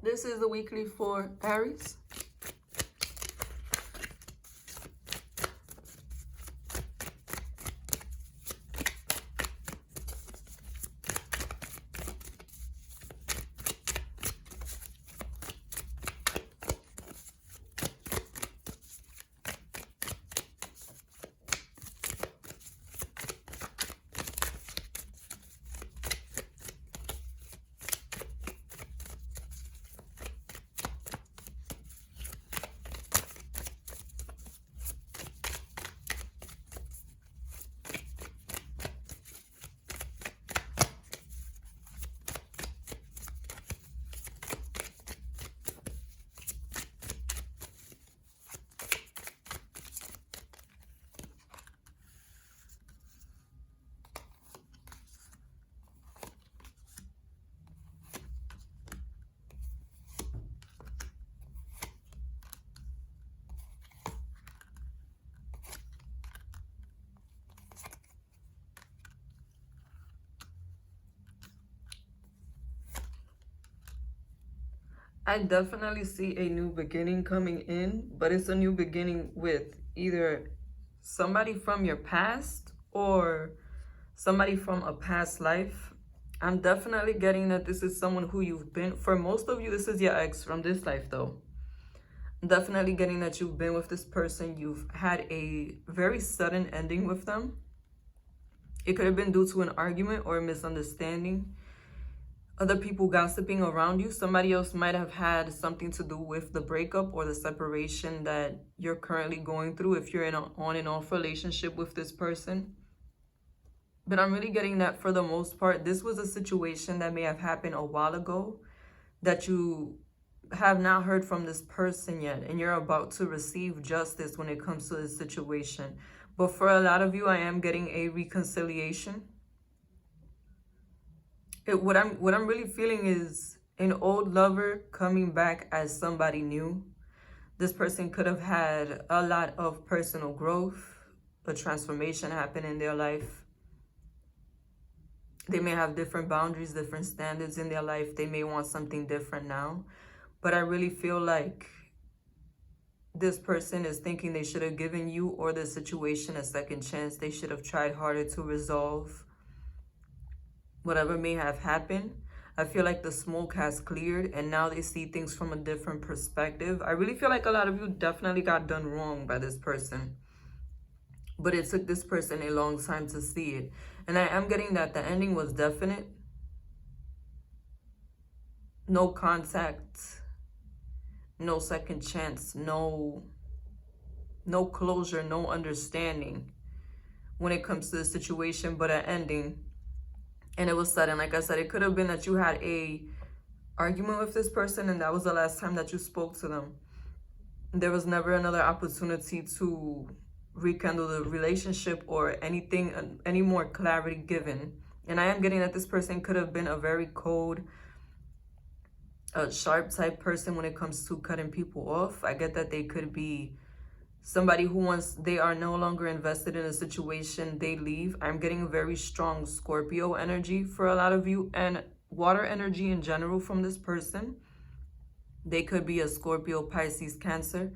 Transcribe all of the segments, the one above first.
This is the weekly for Aries. I definitely see a new beginning coming in, but it's a new beginning with either somebody from your past or somebody from a past life. I'm definitely getting that this is someone who you've been, for most of you, this is your ex from this life though. I'm definitely getting that you've been with this person. You've had a very sudden ending with them. It could have been due to an argument or a misunderstanding. Other people gossiping around you. Somebody else might have had something to do with the breakup or the separation that you're currently going through if you're in an on and off relationship with this person. But I'm really getting that for the most part, this was a situation that may have happened a while ago that you have not heard from this person yet, and you're about to receive justice when it comes to this situation. But for a lot of you, I am getting a reconciliation. What I'm really feeling is an old lover coming back as somebody new. This person could have had a lot of personal growth, a transformation happen in their life. They may have different boundaries, different standards in their life. They may want something different now. But I really feel like this person is thinking they should have given you or the situation a second chance. They should have tried harder to resolve whatever may have happened. I feel like the smoke has cleared and now they see things from a different perspective. I really feel like a lot of you definitely got done wrong by this person, but it took this person a long time to see it. And I am getting that the ending was definite. No contact, no second chance, no closure, no understanding when it comes to the situation, but an ending. And it was sudden. Like I said, it could have been that you had a argument with this person and that was the last time that you spoke to them. There was never another opportunity to rekindle the relationship or anything, any more clarity given. And I am getting that this person could have been a very cold, sharp type person when it comes to cutting people off. I get that they could be somebody who, once they are no longer invested in a situation, they leave. I'm getting very strong Scorpio energy for a lot of you and water energy in general from this person. They could be a Scorpio, Pisces, Cancer.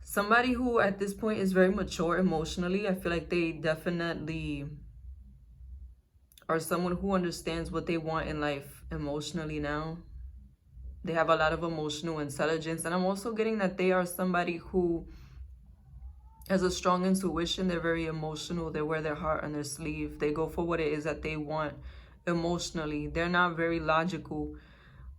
Somebody who at this point is very mature emotionally. I feel like they definitely are someone who understands what they want in life emotionally now. They have a lot of emotional intelligence. And I'm also getting that they are somebody who has a strong intuition. They're very emotional. They wear their heart on their sleeve. They go for what it is that they want emotionally. They're not very logical,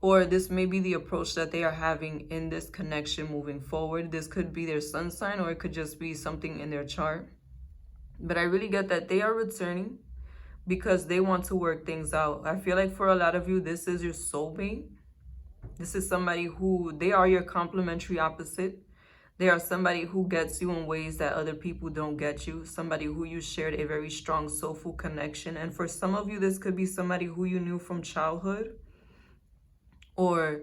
or this may be the approach that they are having in this connection moving forward. This could be their sun sign, or it could just be something in their chart. But I really get that they are returning because they want to work things out. I feel like for a lot of you, this is your soulmate. This is somebody who, they are your complementary opposite. They are somebody who gets you in ways that other people don't get you. Somebody who you shared a very strong soulful connection. And for some of you, this could be somebody who you knew from childhood, or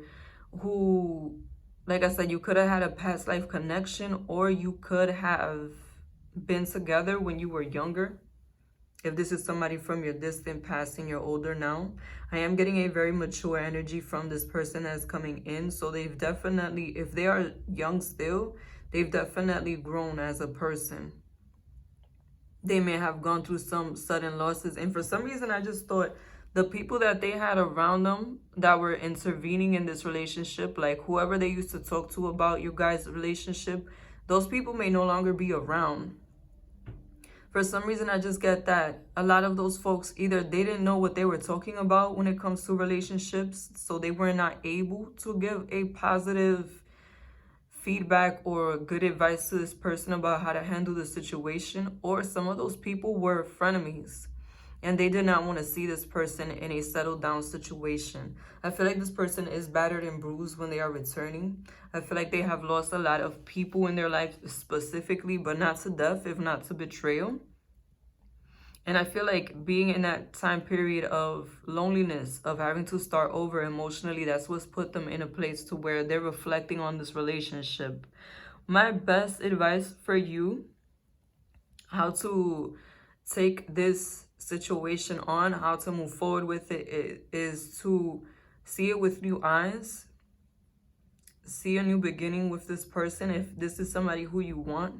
who, like I said, you could have had a past life connection, or you could have been together when you were younger If this is somebody from your distant past and you're older now, I am getting a very mature energy from this person that's coming in. So they've definitely, if they are young still, they've definitely grown as a person. They may have gone through some sudden losses. And for some reason, I just thought the people that they had around them that were intervening in this relationship, like whoever they used to talk to about you guys' relationship, those people may no longer be around. For some reason, I just get that a lot of those folks, either they didn't know what they were talking about when it comes to relationships, so they were not able to give a positive feedback or good advice to this person about how to handle the situation, or some of those people were frenemies and they did not want to see this person in a settled down situation. I feel like this person is battered and bruised when they are returning. I feel like they have lost a lot of people in their life specifically, but not to death, if not to betrayal. And I feel like being in that time period of loneliness, of having to start over emotionally, that's what's put them in a place to where they're reflecting on this relationship. My best advice for you, how to take this situation on, how to move forward with it, is to see it with new eyes. See a new beginning with this person if this is somebody who you want.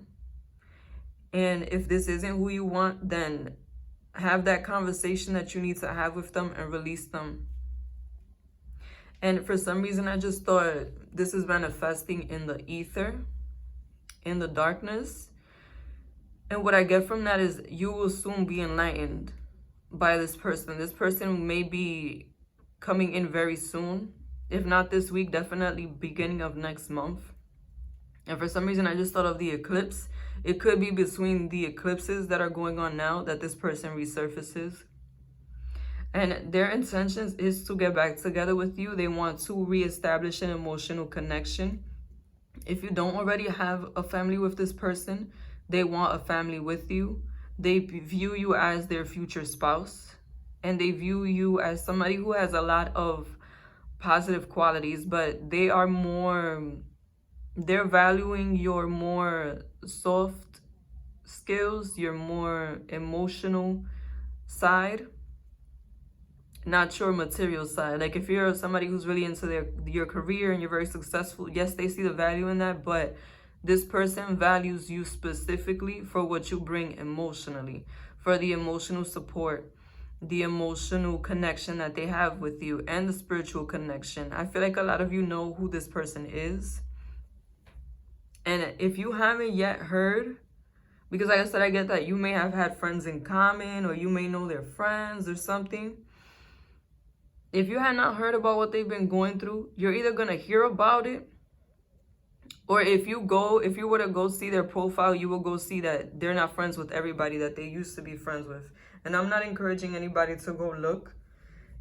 And if this isn't who you want, then have that conversation that you need to have with them and release them. And for some reason, I just thought this is manifesting in the ether, in the darkness. And what I get from that is you will soon be enlightened by this person. This person may be coming in very soon. If not this week, definitely beginning of next month. And for some reason, I just thought of the eclipse. It could be between the eclipses that are going on now that this person resurfaces. And their intentions is to get back together with you. They want to reestablish an emotional connection. If you don't already have a family with this person, they want a family with you. They view you as their future spouse. And they view you as somebody who has a lot of positive qualities, but they are more... they're valuing your more soft skills, your more emotional side, not your material side. Like if you're somebody who's really into your career and you're very successful, yes, they see the value in that, but this person values you specifically for what you bring emotionally, for the emotional support, the emotional connection that they have with you, and the spiritual connection. I feel like a lot of you know who this person is. And if you haven't yet heard, because like I said, I get that you may have had friends in common, or you may know their friends or something. If you had not heard about what they've been going through, you're either going to hear about it, or if you were to go see their profile, you will go see that they're not friends with everybody that they used to be friends with. And I'm not encouraging anybody to go look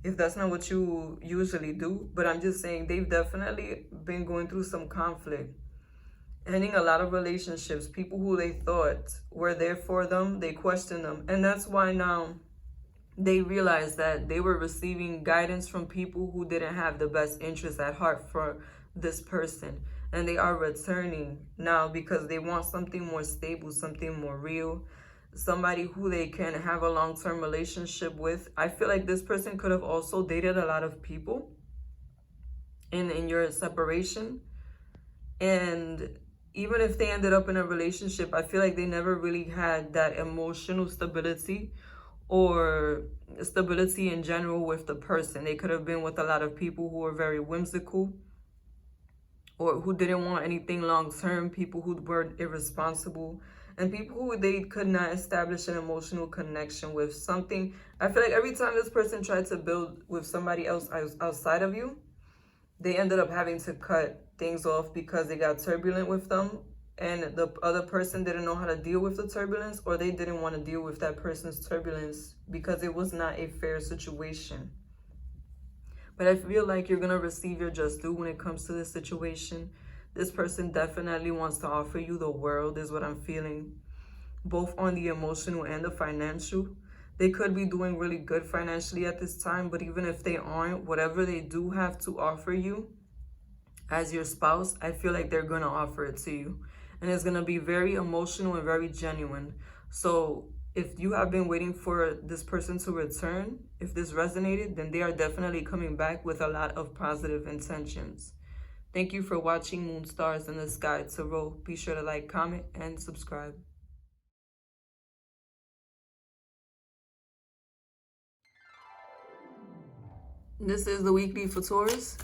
if that's not what you usually do. But I'm just saying they've definitely been going through some conflict. Ending a lot of relationships. People who they thought were there for them, they question them. And that's why now they realize that they were receiving guidance from people who didn't have the best interest at heart for this person. And they are returning now because they want something more stable, something more real, somebody who they can have a long-term relationship with. I feel like this person could have also dated a lot of people in your separation. And even if they ended up in a relationship, I feel like they never really had that emotional stability or stability in general with the person. They could have been with a lot of people who were very whimsical, or who didn't want anything long-term, people who were irresponsible, and people who they could not establish an emotional connection with. Something, I feel like every time this person tried to build with somebody else outside of you, they ended up having to cut things off because they got turbulent with them, and the other person didn't know how to deal with the turbulence, or they didn't want to deal with that person's turbulence because it was not a fair situation. But I feel like you're going to receive your just due when it comes to this situation. This person definitely wants to offer you the world, is what I'm feeling, both on the emotional and the financial. They could be doing really good financially at this time, but even if they aren't, whatever they do have to offer you as your spouse, I feel like they're going to offer it to you. And it's going to be very emotional and very genuine. So If you have been waiting for this person to return, if this resonated, then they are definitely coming back with a lot of positive intentions. Thank you for watching Moon Stars in the Sky Tarot. Be sure to like, comment, and subscribe. This is the weekly for Taurus.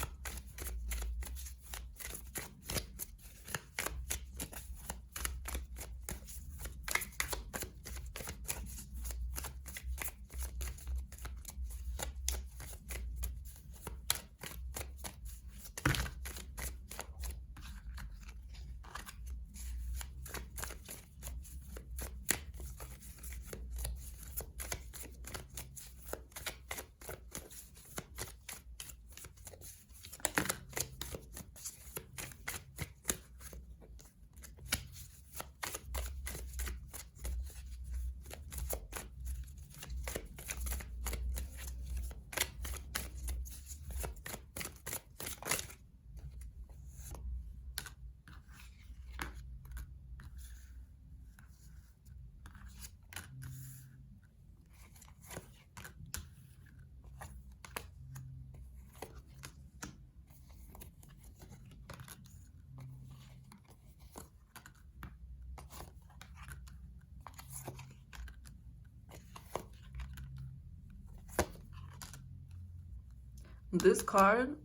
This card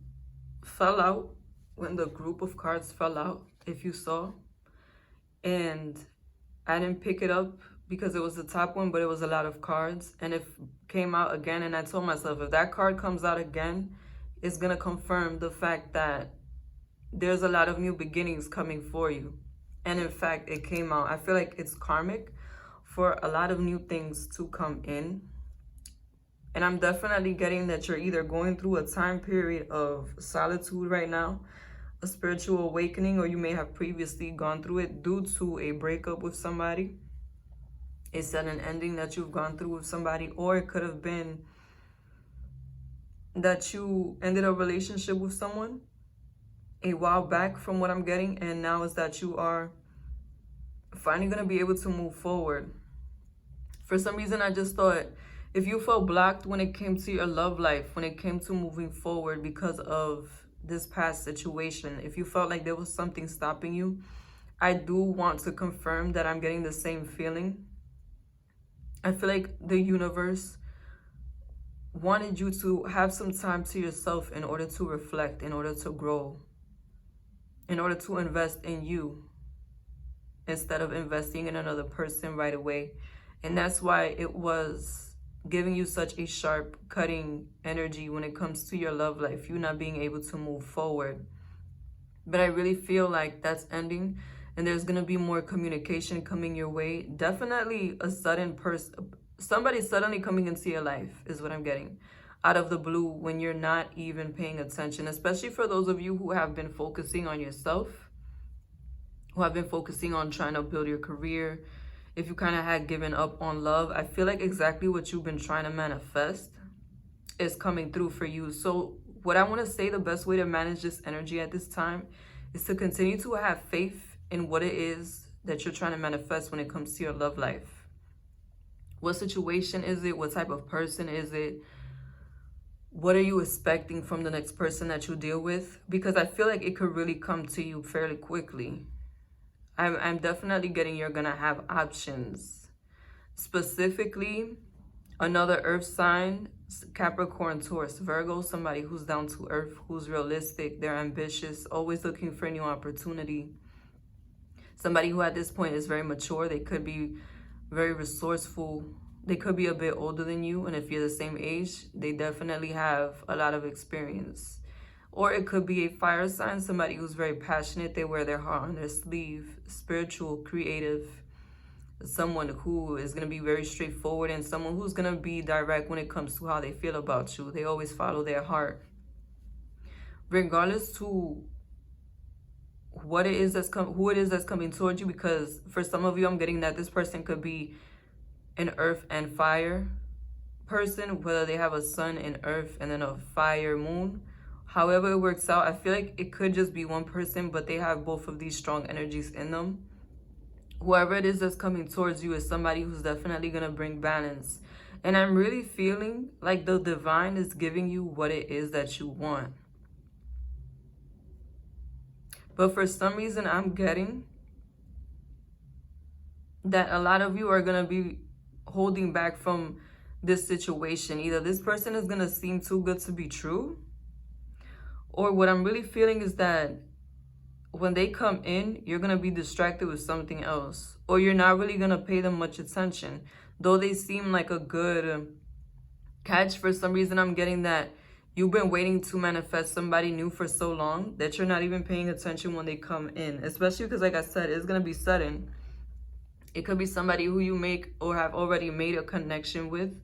fell out when the group of cards fell out, if you saw. And I didn't pick it up because it was the top one, but it was a lot of cards. And it came out again, and I told myself, if that card comes out again, it's going to confirm the fact that there's a lot of new beginnings coming for you. And in fact, it came out. I feel like it's karmic for a lot of new things to come in. And I'm definitely getting that you're either going through a time period of solitude right now, a spiritual awakening, or you may have previously gone through it due to a breakup with somebody. A sudden ending that you've gone through with somebody, or it could have been that you ended a relationship with someone a while back from what I'm getting, and now is that you are finally going to be able to move forward. For some reason, I just thought, if you felt blocked when it came to your love life, when it came to moving forward because of this past situation, if you felt like there was something stopping you, I do want to confirm that I'm getting the same feeling. I feel like the universe wanted you to have some time to yourself in order to reflect, in order to grow, in order to invest in you instead of investing in another person right away. And that's why it was giving you such a sharp, cutting energy when it comes to your love life, you not being able to move forward. But I really feel like that's ending, and there's going to be more communication coming your way. Definitely a sudden somebody suddenly coming into your life is what I'm getting, out of the blue, when you're not even paying attention, especially for those of you who have been focusing on yourself, who have been focusing on trying to build your career. If you kind of had given up on love, I feel like exactly what you've been trying to manifest is coming through for you. So what I want to say, the best way to manage this energy at this time is to continue to have faith in what it is that you're trying to manifest when it comes to your love life. What situation is it? What type of person is it? What are you expecting from the next person that you deal with? Because I feel like it could really come to you fairly quickly. I'm definitely getting you're going to have options. Specifically, another earth sign, Capricorn, Taurus, Virgo, somebody who's down to earth, who's realistic, they're ambitious, always looking for a new opportunity. Somebody who at this point is very mature. They could be very resourceful. They could be a bit older than you. And if you're the same age, they definitely have a lot of experience. Or it could be a fire sign, somebody who's very passionate. They wear their heart on their sleeve, spiritual, creative, someone who is going to be very straightforward, and someone who's going to be direct when it comes to how they feel about you. They always follow their heart. Regardless to what it is who it is that's coming towards you, because for some of you, I'm getting that this person could be an earth and fire person, whether they have a sun in earth and then a fire moon. However it works out, I feel like it could just be one person, but they have both of these strong energies in them. whoever it is that's coming towards you is somebody who's definitely going to bring balance. And I'm really feeling like the divine is giving you what it is that you want. But for some reason, I'm getting that a lot of you are going to be holding back from this situation. Either this person is going to seem too good to be true, or what I'm really feeling is that when they come in, you're going to be distracted with something else, or you're not really going to pay them much attention. Though they seem like a good catch, for some reason I'm getting that you've been waiting to manifest somebody new for so long that you're not even paying attention when they come in. Especially because, like I said, it's going to be sudden. It could be somebody who you make or have already made a connection with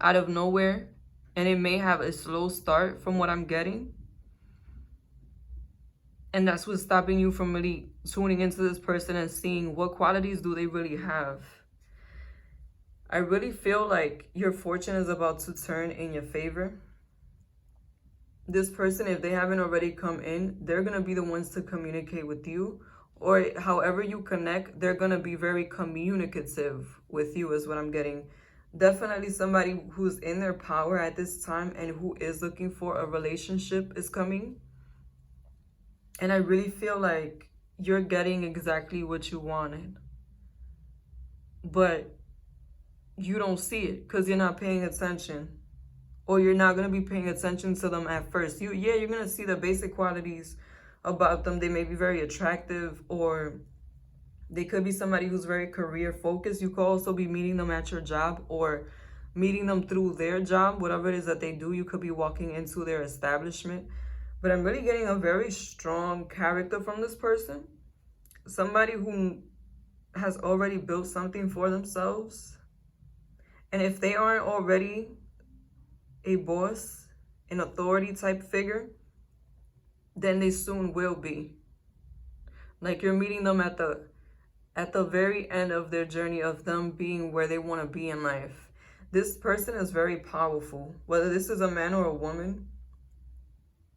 out of nowhere. And it may have a slow start from what I'm getting. And that's what's stopping you from really tuning into this person and seeing what qualities do they really have. I really feel like your fortune is about to turn in your favor. This person, if they haven't already come in, they're going to be the ones to communicate with you. Or however you connect, they're going to be very communicative with you is what I'm getting. Definitely somebody who's in their power at this time and who is looking for a relationship is coming. And I really feel like you're getting exactly what you wanted. But you don't see it because you're not paying attention. Or you're not going to be paying attention to them at first. You're going to see the basic qualities about them. They may be very attractive, or they could be somebody who's very career focused. You could also be meeting them at your job or meeting them through their job, whatever it is that they do. You could be walking into their establishment. But I'm really getting a very strong character from this person. Somebody who has already built something for themselves. And if they aren't already a boss, an authority type figure, then they soon will be. Like you're meeting them at the very end of their journey of them being where they want to be in life. This person is very powerful. Whether this is a man or a woman,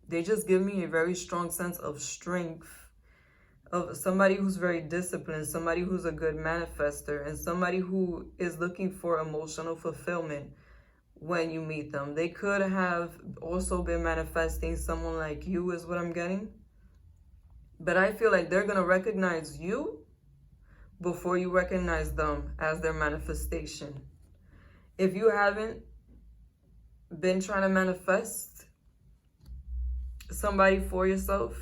they just give me a very strong sense of strength, of somebody who's very disciplined, somebody who's a good manifester, and somebody who is looking for emotional fulfillment when you meet them. They could have also been manifesting someone like you is what I'm getting. But I feel like they're going to recognize you before you recognize them as their manifestation. If you haven't been trying to manifest somebody for yourself,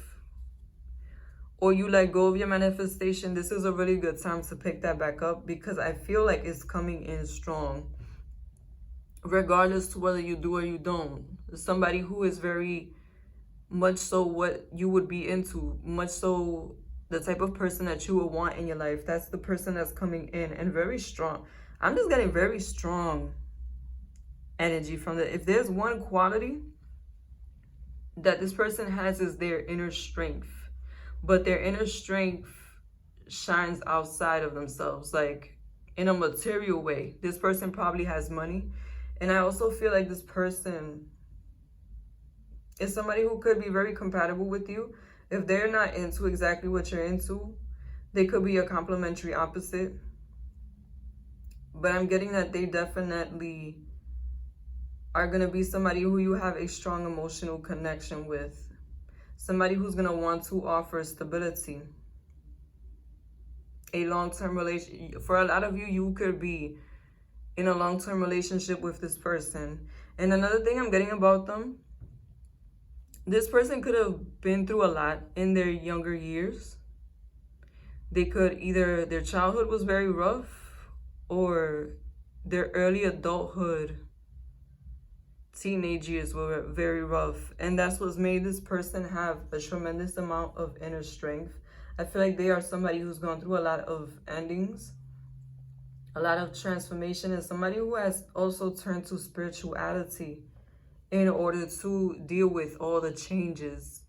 or you let go of your manifestation, this is a really good time to pick that back up, because I feel like it's coming in strong. Regardless to whether you do or you don't. Somebody who is very much so what you would be into, much so the type of person that you would want in your life. That's the person that's coming in, and very strong. I'm just getting very strong energy from that. If there's one quality that this person has, is their inner strength. But their inner strength shines outside of themselves, like in a material way. This person probably has money. And I also feel like this person is somebody who could be very compatible with you. If they're not into exactly what you're into, they could be a complementary opposite. But I'm getting that they definitely are going to be somebody who you have a strong emotional connection with. Somebody who's going to want to offer stability. A long-term relationship. For a lot of you, you could be in a long-term relationship with this person. And another thing I'm getting about them, this person could have been through a lot in their younger years. They could either, their childhood was very rough, or their early adulthood, teenage years were very rough. And that's what's made this person have a tremendous amount of inner strength. I feel like they are somebody who's gone through a lot of endings, a lot of transformation, and somebody who has also turned to spirituality in order to deal with all the changes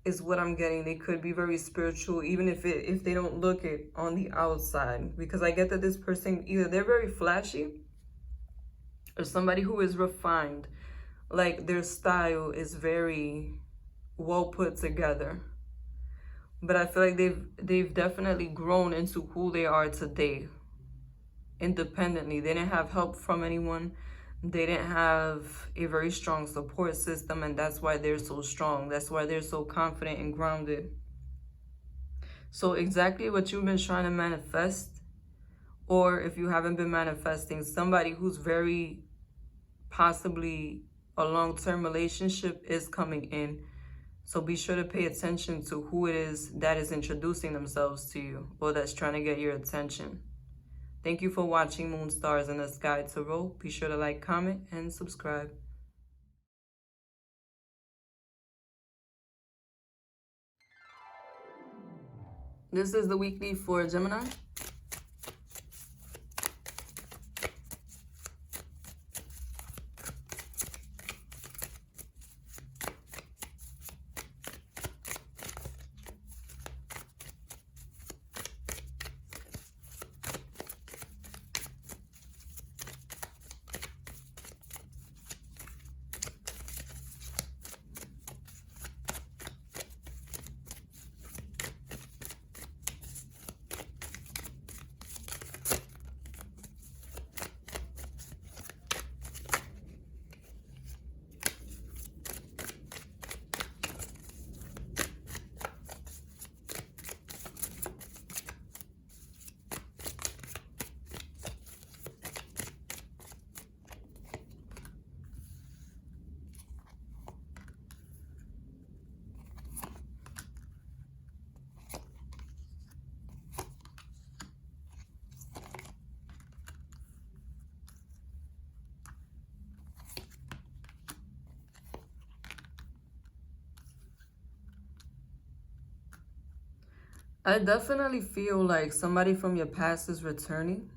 is what I'm getting. They could be very spiritual, even if they don't look it on the outside, because I get that this person, either they're very flashy or somebody who is refined, like their style is very well put together. But I feel like they've definitely grown into who they are today independently. They didn't have help from anyone. They didn't have a very strong support system, and that's why they're so strong. That's why they're so confident and grounded. So exactly what you've been trying to manifest, or if you haven't been manifesting, somebody who's very possibly a long-term relationship is coming in. So be sure to pay attention to who it is that is introducing themselves to you or that's trying to get your attention. Thank you for watching Moon Stars in the Sky Tarot. Be sure to like, comment, and subscribe. This is the weekly for Gemini. I definitely feel like somebody from your past is returning,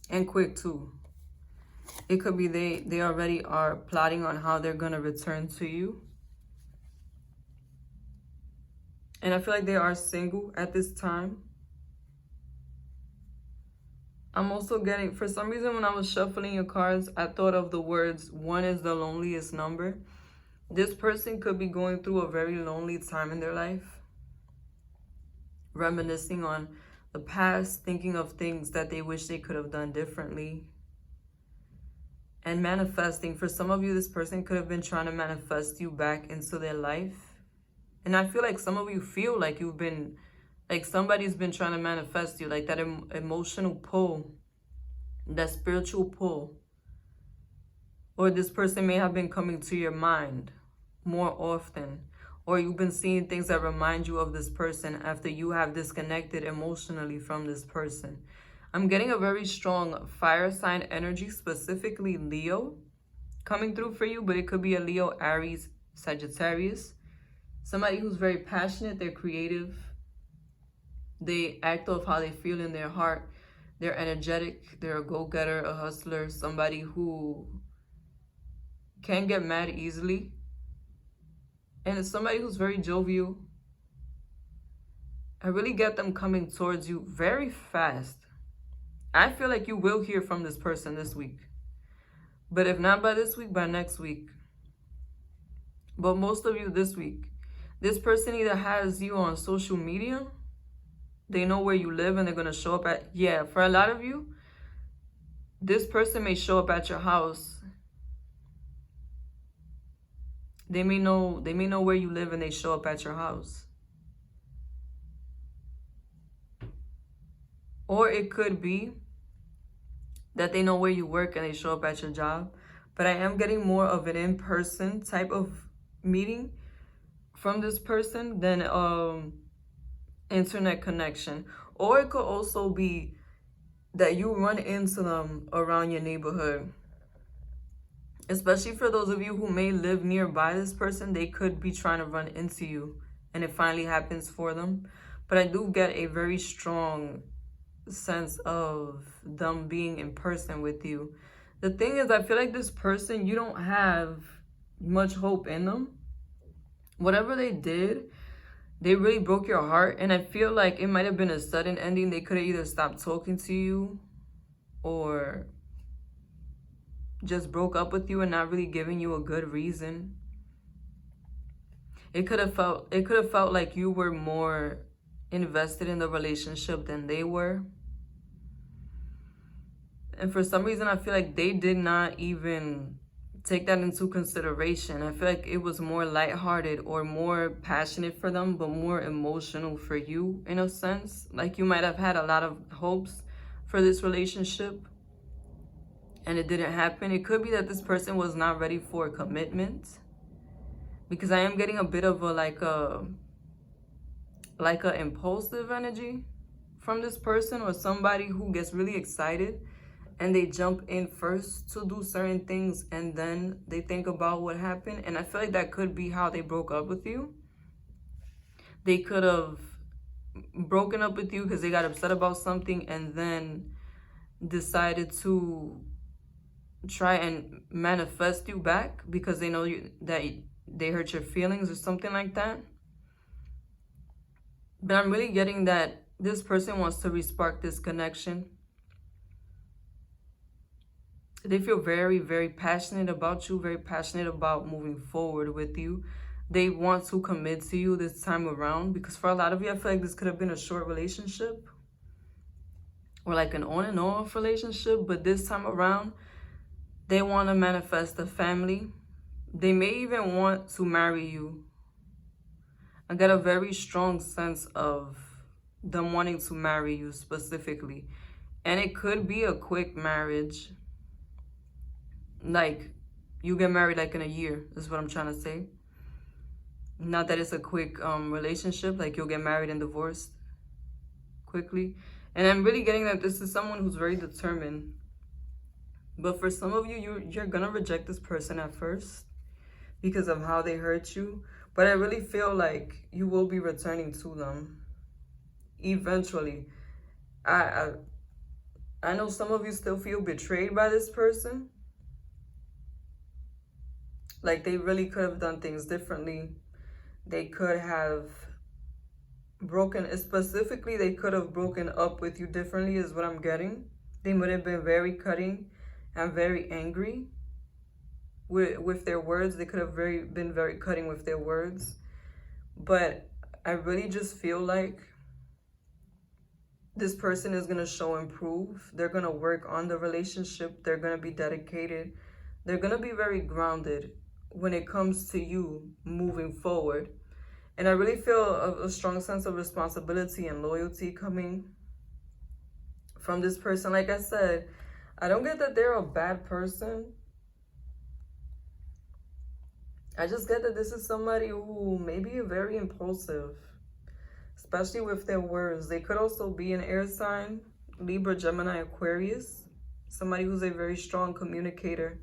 and quick too. It could be they already are plotting on how they're gonna return to you. And I feel like they are single at this time. I'm also getting, for some reason when I was shuffling your cards, I thought of the words, one is the loneliest number. This person could be going through a very lonely time in their life, reminiscing on the past, thinking of things that they wish they could have done differently, and manifesting. For some of you, this person could have been trying to manifest you back into their life. And I feel like some of you feel like you've been, like somebody's been trying to manifest you, like that emotional pull, that spiritual pull. Or this person may have been coming to your mind more often. Or you've been seeing things that remind you of this person after you have disconnected emotionally from this person. I'm getting a very strong fire sign energy, specifically Leo, coming through for you. But it could be a Leo, Aries, Sagittarius. Somebody who's very passionate, they're creative. They act off how they feel in their heart. They're energetic. They're a go-getter, a hustler. Somebody who can't get mad easily. And it's somebody who's very jovial. I really get them coming towards you very fast. I feel like you will hear from this person this week. But if not by this week, by next week. But most of you this week. This person either has you on social media. They know where you live and they're going to show up at... Yeah, for a lot of you, this person may show up at your house. They may know where you live and they show up at your house. Or it could be that they know where you work and they show up at your job. But I am getting more of an in-person type of meeting from this person than internet connection. Or it could also be that you run into them around your neighborhood. Especially for those of you who may live nearby this person, they could be trying to run into you and it finally happens for them. But I do get a very strong sense of them being in person with you. The thing is, I feel like this person, you don't have much hope in them. Whatever they did, they really broke your heart. And I feel like it might have been a sudden ending. They could have either stopped talking to you or just broke up with you and not really giving you a good reason. It could have felt like you were more invested in the relationship than they were. And for some reason, I feel like they did not even take that into consideration. I feel like it was more lighthearted or more passionate for them, but more emotional for you in a sense. Like you might have had a lot of hopes for this relationship and it didn't happen. It could be that this person was not ready for commitment, because I am getting a bit of a like a impulsive energy from this person, or somebody who gets really excited and they jump in first to do certain things and then they think about what happened. And I feel like that could be how they broke up with you. They could have broken up with you because they got upset about something and then decided to try and manifest you back because they know that they hurt your feelings or something like that. But I'm really getting that this person wants to respark this connection. They feel very, very passionate about you, very passionate about moving forward with you. They want to commit to you this time around, because for a lot of you, I feel like this could have been a short relationship or like an on and off relationship. But this time around, they want to manifest a family. They may even want to marry you. I got a very strong sense of them wanting to marry you specifically. And it could be a quick marriage. Like, you get married like in a year, is what I'm trying to say. Not that it's a quick relationship, like you'll get married and divorced quickly. And I'm really getting that this is someone who's very determined. But for some of you, you're gonna reject this person at first because of how they hurt you. But I really feel like you will be returning to them eventually. I know some of you still feel betrayed by this person. Like they really could have done things differently. They could have specifically they could have broken up with you differently is what I'm getting. They would have been very cutting and very angry with their words. They could have been very cutting with their words. But I really just feel like this person is going to show improve. They're going to work on the relationship. They're going to be dedicated. They're going to be very grounded when it comes to you moving forward. And I really feel a strong sense of responsibility and loyalty coming from this person. Like I said, I don't get that they're a bad person. I just get that this is somebody who may be very impulsive, especially with their words. They could also be an air sign, Libra, Gemini, Aquarius. Somebody who's a very strong communicator.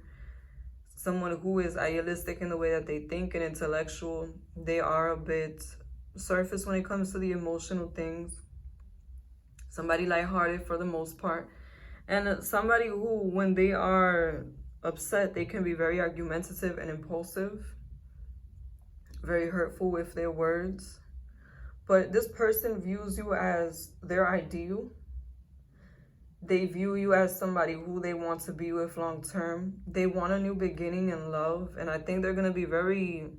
Someone who is idealistic in the way that they think and intellectual. They are a bit surface when it comes to the emotional things. Somebody lighthearted for the most part. And somebody who, when they are upset, they can be very argumentative and impulsive. Very hurtful with their words. But this person views you as their ideal. They view you as somebody who they want to be with long term. They want a new beginning in love. And I think they're going to be very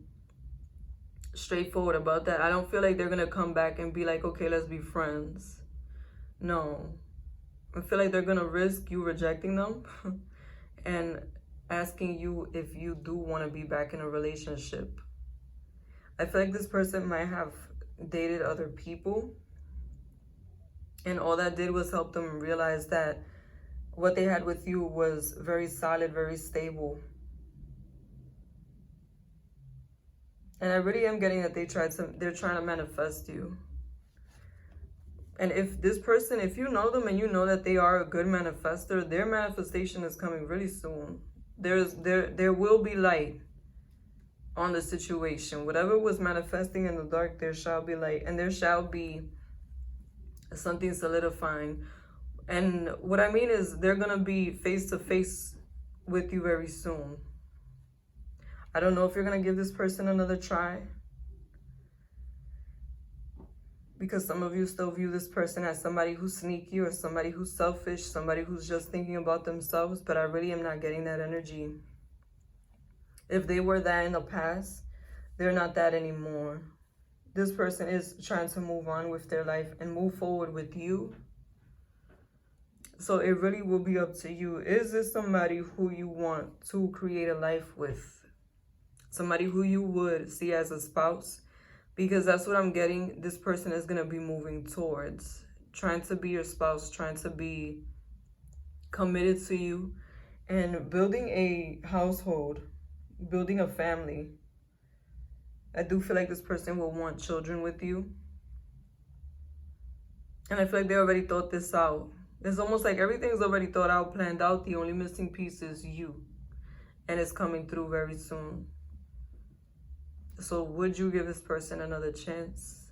straightforward about that. I don't feel like they're going to come back and be like, okay, let's be friends. No. I feel like they're going to risk you rejecting them and asking you if you do want to be back in a relationship. I feel like this person might have dated other people. And all that did was help them realize that what they had with you was very solid, very stable. And I really am getting that they're trying to manifest you. And if this person, if you know them and you know that they are a good manifester, their manifestation is coming really soon. There will be light on the situation. Whatever was manifesting in the dark, there shall be light. And there shall be something solidifying. And what I mean is they're going to be face to face with you very soon. I don't know if you're going to give this person another try, because some of you still view this person as somebody who's sneaky or somebody who's selfish, somebody who's just thinking about themselves. But I really am not getting that energy. If they were that in the past, they're not that anymore. This person is trying to move on with their life and move forward with you. So it really will be up to you. Is this somebody who you want to create a life with? Somebody who you would see as a spouse? Because that's what I'm getting. This person is going to be moving towards. Trying to be your spouse. Trying to be committed to you. And building a household. Building a family. I do feel like this person will want children with you. And I feel like they already thought this out. It's almost like everything's already thought out, planned out. The only missing piece is you. And it's coming through very soon. So would you give this person another chance?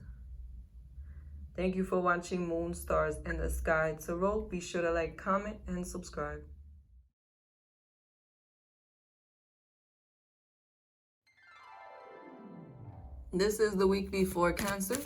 Thank you for watching Moon, Stars, and the Sky Tarot. Be sure to like, comment, and subscribe. This is the week before Cancer.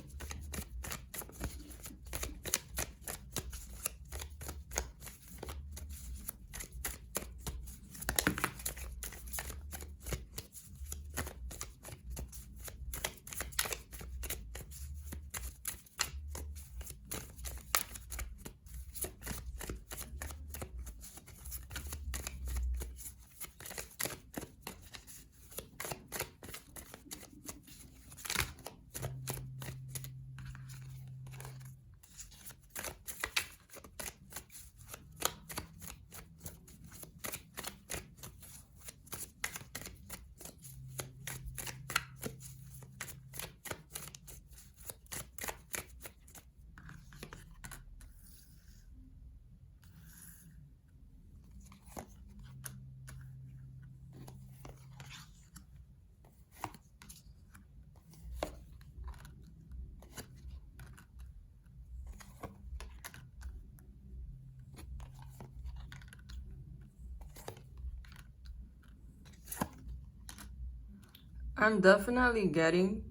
I'm definitely getting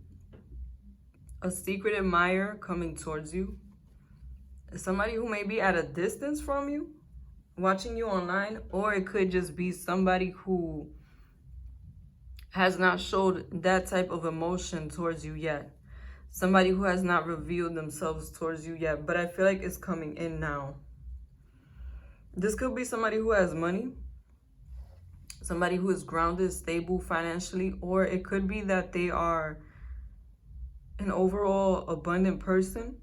a secret admirer coming towards you. Somebody who may be at a distance from you, watching you online, or it could just be somebody who has not showed that type of emotion towards you yet. Somebody who has not revealed themselves towards you yet, but I feel like it's coming in now. This could be somebody who has money, somebody who is grounded, stable financially, or it could be that they are an overall abundant person.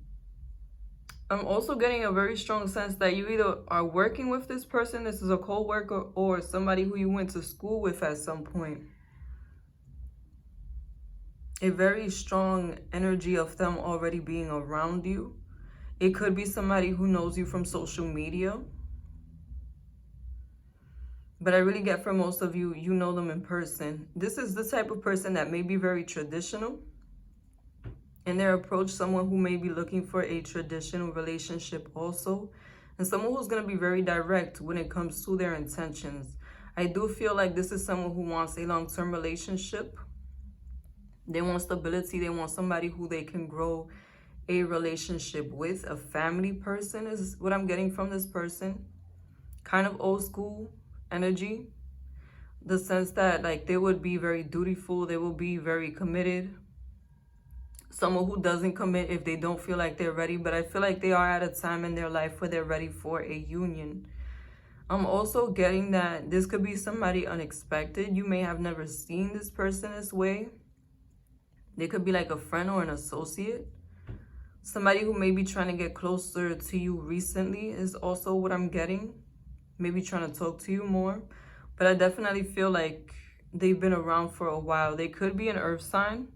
I'm also getting a very strong sense that you either are working with this person, this is a co-worker, or somebody who you went to school with at some point. A very strong energy of them already being around you. It could be somebody who knows you from social media. But I really get for most of you, you know them in person. This is the type of person that may be very traditional in their approach, someone who may be looking for a traditional relationship also, and someone who's going to be very direct when it comes to their intentions. I do feel like this is someone who wants a long-term relationship. They want stability. They want somebody who they can grow a relationship with. A family person is what I'm getting from this person. Kind of old school energy, the sense that like they would be very dutiful, they will be very committed. Someone who doesn't commit if they don't feel like they're ready, but I feel like they are at a time in their life where they're ready for a union. I'm also getting that this could be somebody unexpected. You may have never seen this person this way. They could be like a friend or an associate. Somebody who may be trying to get closer to you recently is also what I'm getting. Maybe trying to talk to you more. But I definitely feel like they've been around for a while. They could be an earth sign,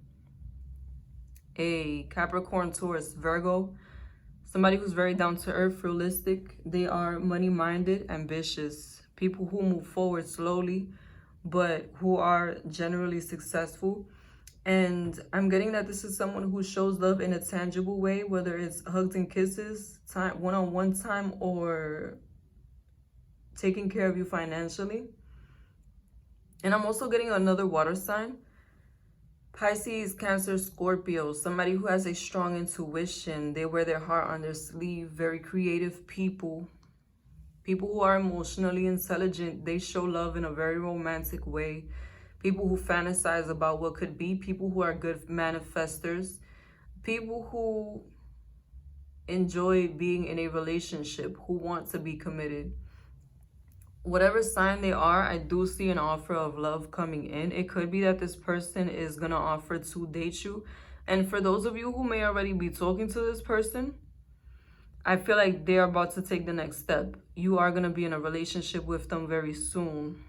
a Capricorn, Taurus, Virgo. Somebody who's very down to earth, realistic. They are money-minded, ambitious. People who move forward slowly, but who are generally successful. And I'm getting that this is someone who shows love in a tangible way, whether it's hugs and kisses, time, one-on-one time, or taking care of you financially. And I'm also getting another water sign. Pisces, Cancer, Scorpio. Somebody who has a strong intuition. They wear their heart on their sleeve. Very creative people. People who are emotionally intelligent. They show love in a very romantic way. people who fantasize about what could be, people who are good manifestors, people who enjoy being in a relationship, who want to be committed. Whatever sign they are, I do see an offer of love coming in. It could be that this person is going to offer to date you. And for those of you who may already be talking to this person, I feel like they're about to take the next step. You are going to be in a relationship with them very soon.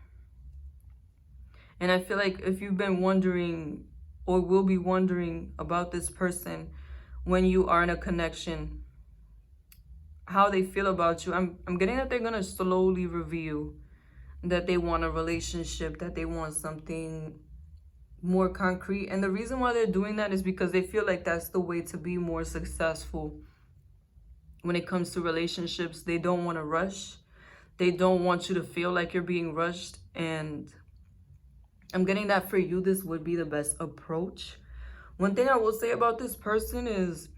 And I feel like if you've been wondering or will be wondering about this person when you are in a connection, how they feel about you, I'm getting that they're going to slowly reveal that they want a relationship, that they want something more concrete. And the reason why they're doing that is because they feel like that's the way to be more successful when it comes to relationships. They don't want to rush. They don't want you to feel like you're being rushed. And I'm getting that for you, this would be the best approach. One thing I will say about this person is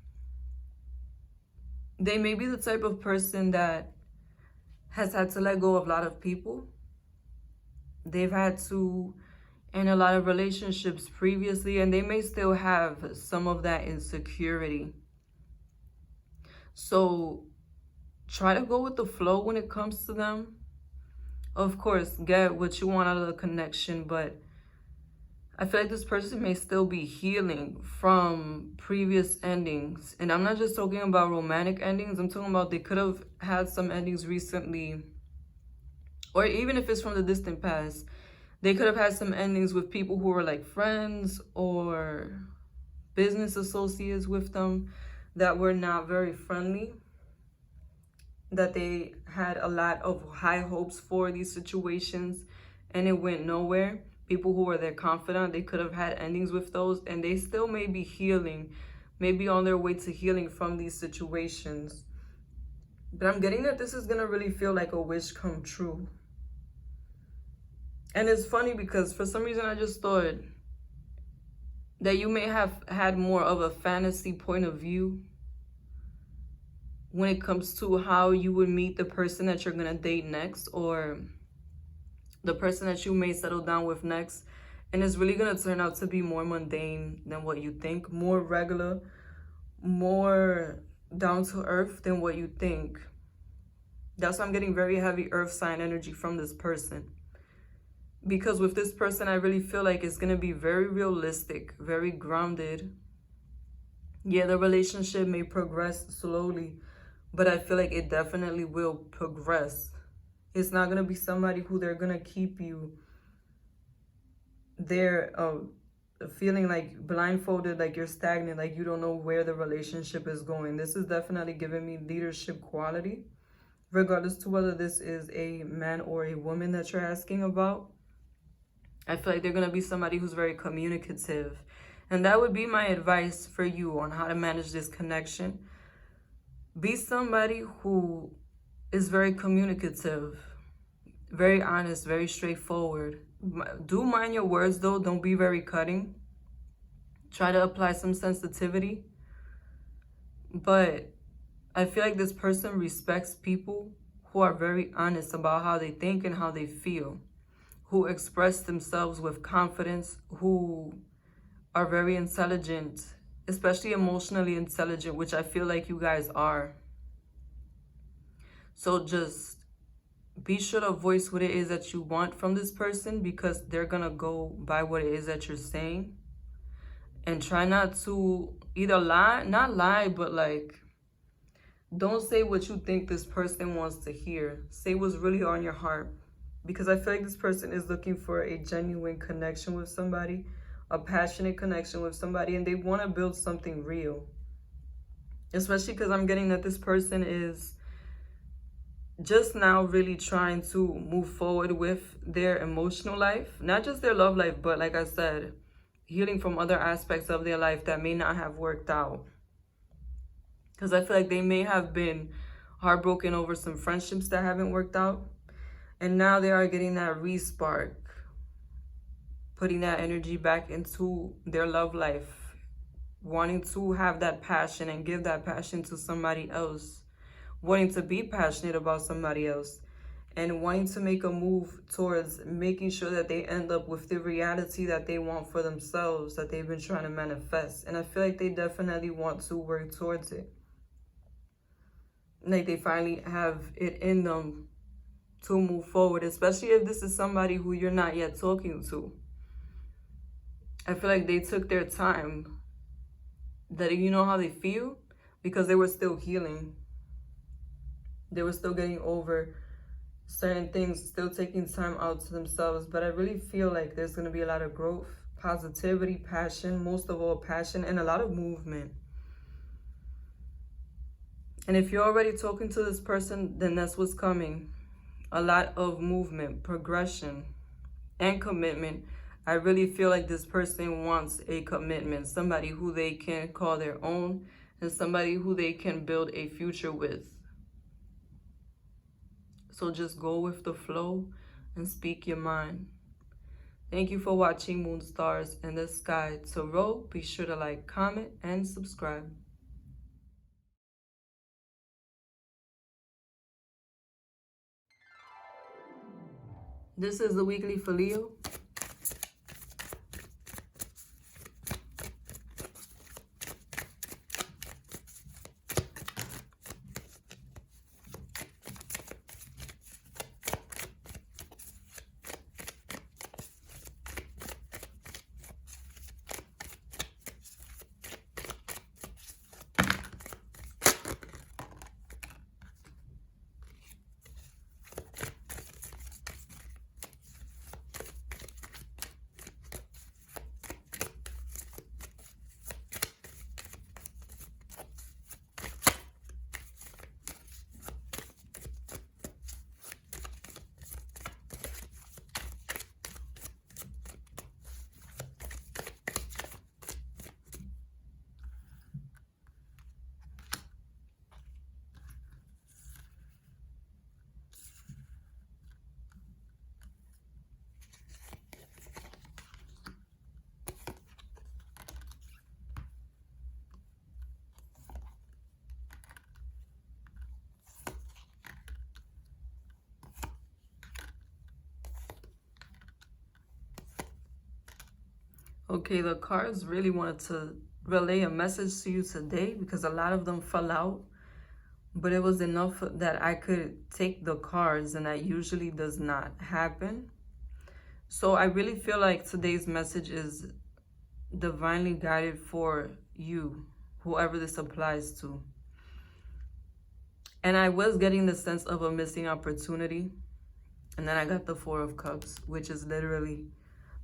they may be the type of person that has had to let go of a lot of people. They've had to end a lot of relationships previously, and they may still have some of that insecurity. So try to go with the flow when it comes to them. Of course, get what you want out of the connection, but I feel like this person may still be healing from previous endings. And I'm not just talking about romantic endings. I'm talking about they could have had some endings recently. Or even if it's from the distant past, they could have had some endings with people who were like friends or business associates with them that were not very friendly. That they had a lot of high hopes for these situations and it went nowhere. People who were their confidant, they could have had endings with those, and they still may be healing, maybe on their way to healing from these situations. But I'm getting that this is going to really feel like a wish come true. And it's funny because for some reason I just thought that you may have had more of a fantasy point of view when it comes to how you would meet the person that you're going to date next, or the person that you may settle down with next. And it's really going to turn out to be more mundane than what you think, more regular, more down to earth than what you think. That's why I'm getting very heavy earth sign energy from this person. Because with this person, I really feel like it's going to be very realistic, very grounded. Yeah, the relationship may progress slowly, but I feel like it definitely will progress. It's not going to be somebody who they're going to keep you there feeling like blindfolded, like you're stagnant, like you don't know where the relationship is going. This is definitely giving me leadership quality, regardless to whether this is a man or a woman that you're asking about. I feel like they're going to be somebody who's very communicative. And that would be my advice for you on how to manage this connection. Be somebody who is very communicative, very honest, very straightforward. Do mind your words though. Don't be very cutting. Try to apply some sensitivity. But I feel like this person respects people who are very honest about how they think and how they feel, who express themselves with confidence, who are very intelligent, especially emotionally intelligent, which I feel like you guys are. So just be sure to voice what it is that you want from this person, because they're going to go by what it is that you're saying. And try not to either lie, not lie, but like, don't say what you think this person wants to hear. Say what's really on your heart. Because I feel like this person is looking for a genuine connection with somebody, a passionate connection with somebody, and they want to build something real. Especially because I'm getting that this person is just now really trying to move forward with their emotional life. Not just their love life, but like I said, healing from other aspects of their life that may not have worked out. Because I feel like they may have been heartbroken over some friendships that haven't worked out. And now they are getting that respark, putting that energy back into their love life, wanting to have that passion and give that passion to somebody else, wanting to be passionate about somebody else. and wanting to make a move towards making sure that they end up with the reality that they want for themselves, that they've been trying to manifest. And I feel like they definitely want to work towards it. Like they finally have it in them to move forward, especially if this is somebody who you're not yet talking to. I feel like they took their time, that you know how they feel, because they were still healing. They were still getting over certain things, still taking time out to themselves. But I really feel like there's going to be a lot of growth, positivity, passion, most of all passion, and a lot of movement. And if you're already talking to this person, then that's what's coming. A lot of movement, progression, and commitment. I really feel like this person wants a commitment, somebody who they can call their own, and somebody who they can build a future with. So just go with the flow and speak your mind. Thank you for watching Moon Stars in the Sky Tarot. Be sure to like, comment, and subscribe. This is the weekly for Leo. Okay, the cards really wanted to relay a message to you today because a lot of them fell out, but it was enough that I could take the cards, and that usually does not happen. So I really feel like today's message is divinely guided for you, whoever this applies to. And I was getting the sense of a missing opportunity, and then I got the Four of Cups, which is literally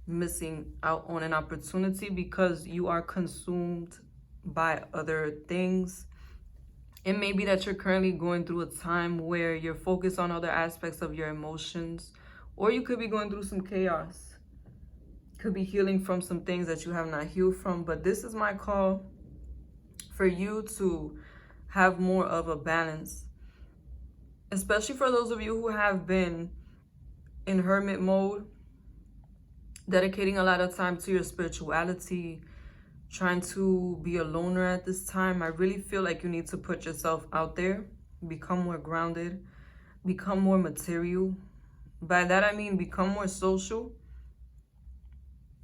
missing out on an opportunity because you are consumed by other things. It may be that you're currently going through a time where you're focused on other aspects of your emotions, or you could be going through some chaos. Could be healing from some things that you have not healed from. But this is my call for you to have more of a balance, especially for those of you who have been in hermit mode, dedicating a lot of time to your spirituality, trying to be a loner at this time. I really feel like you need to put yourself out there, become more grounded, become more material. By that I mean become more social,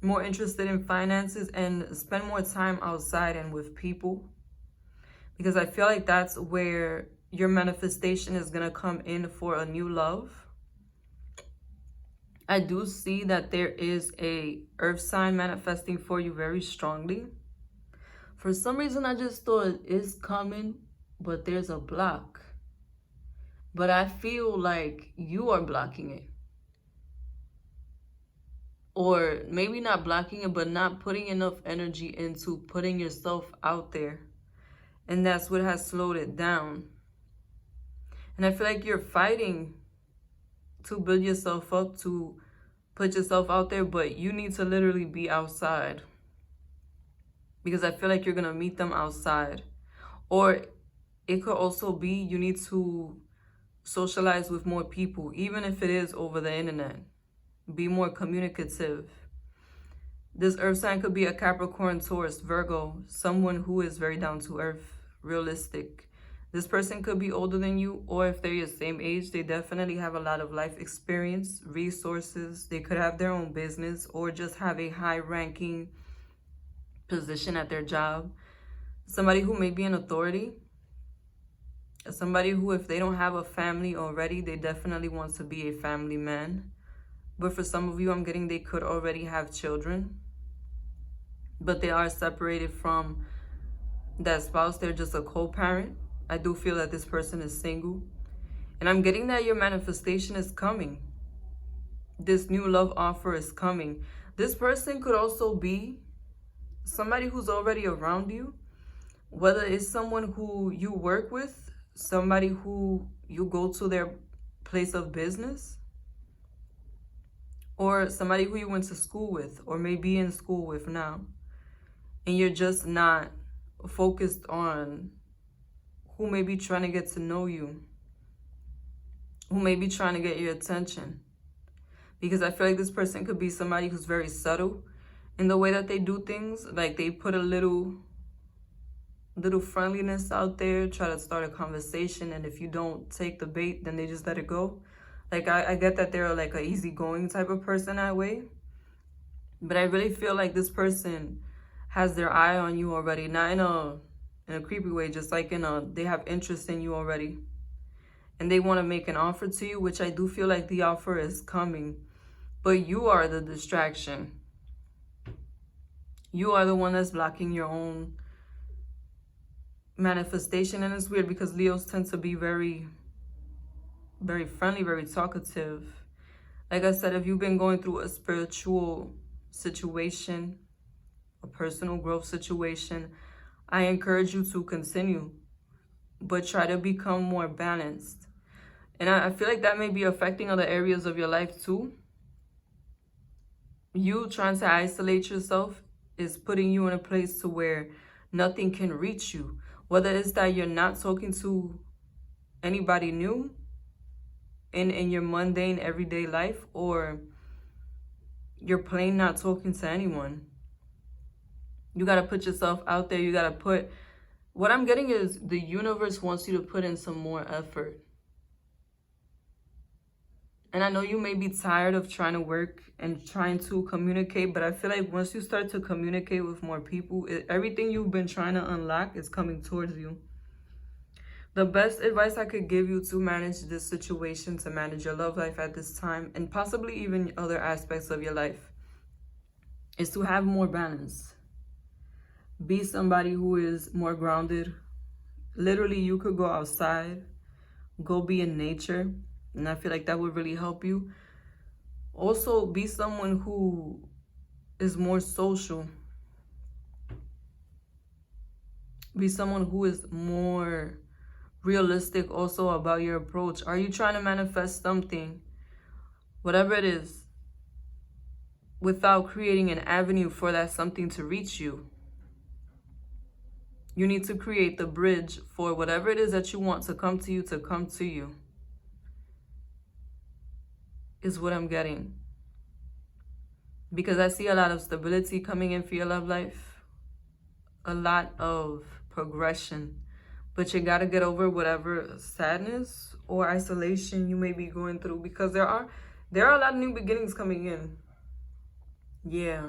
more interested in finances, and spend more time outside and with people. Because I feel like that's where your manifestation is going to come in for a new love. I do see that there is a earth sign manifesting for you very strongly. For some reason, I just thought it's coming, but there's a block. But I feel like you are blocking it. Or maybe not blocking it, but not putting enough energy into putting yourself out there. And that's what has slowed it down. And I feel like you're fighting to build yourself up, to put yourself out there, but you need to literally be outside. Because I feel like you're going to meet them outside. Or it could also be you need to socialize with more people, even if it is over the internet. Be more communicative. This earth sign could be a Capricorn, Taurus, Virgo, someone who is very down to earth, realistic, This person could be older than you, or if they're your same age, they definitely have a lot of life experience, resources. They could have their own business or just have a high-ranking position at their job. Somebody who may be an authority. Somebody who, if they don't have a family already, they definitely want to be a family man. But for some of you, I'm getting they could already have children, but they are separated from that spouse. They're just a co-parent. I do feel that this person is single. And I'm getting that your manifestation is coming. This new love offer is coming. This person could also be somebody who's already around you, whether it's someone who you work with, somebody who you go to their place of business, or somebody who you went to school with or may be in school with now. And you're just not focused on who may be trying to get to know you, who may be trying to get your attention. Because I feel like this person could be somebody who's very subtle in the way that they do things. Like they put a little friendliness out there, try to start a conversation, and if you don't take the bait, then they just let it go. Like I get that they're like a easygoing type of person that way. But I really feel like this person has their eye on you already, not in a creepy way, just like they have interest in you already. And they want to make an offer to you, which I do feel like the offer is coming. But you are the distraction. You are the one that's blocking your own manifestation. And it's weird because Leos tend to be very, very friendly, very talkative. Like I said, if you've been going through a spiritual situation, a personal growth situation, I encourage you to continue, but try to become more balanced. And I feel like that may be affecting other areas of your life too. You trying to isolate yourself is putting you in a place to where nothing can reach you. Whether it's that you're not talking to anybody new in your mundane everyday life, or you're plain not talking to anyone. You got to put yourself out there. You got to put... What I'm getting is the universe wants you to put in some more effort. And I know you may be tired of trying to work and trying to communicate, but I feel like once you start to communicate with more people, everything you've been trying to unlock is coming towards you. The best advice I could give you to manage this situation, to manage your love life at this time, and possibly even other aspects of your life, is to have more balance. Be somebody who is more grounded. Literally, you could go outside, go be in nature, and I feel like that would really help you. Also, be someone who is more social. Be someone who is more realistic also about your approach. Are you trying to manifest something, whatever it is, without creating an avenue for that something to reach you? You need to create the bridge for whatever it is that you want to come to you, is what I'm getting. Because I see a lot of stability coming in for your love life, a lot of progression, but you got to get over whatever sadness or isolation you may be going through, because there are a lot of new beginnings coming in. Yeah.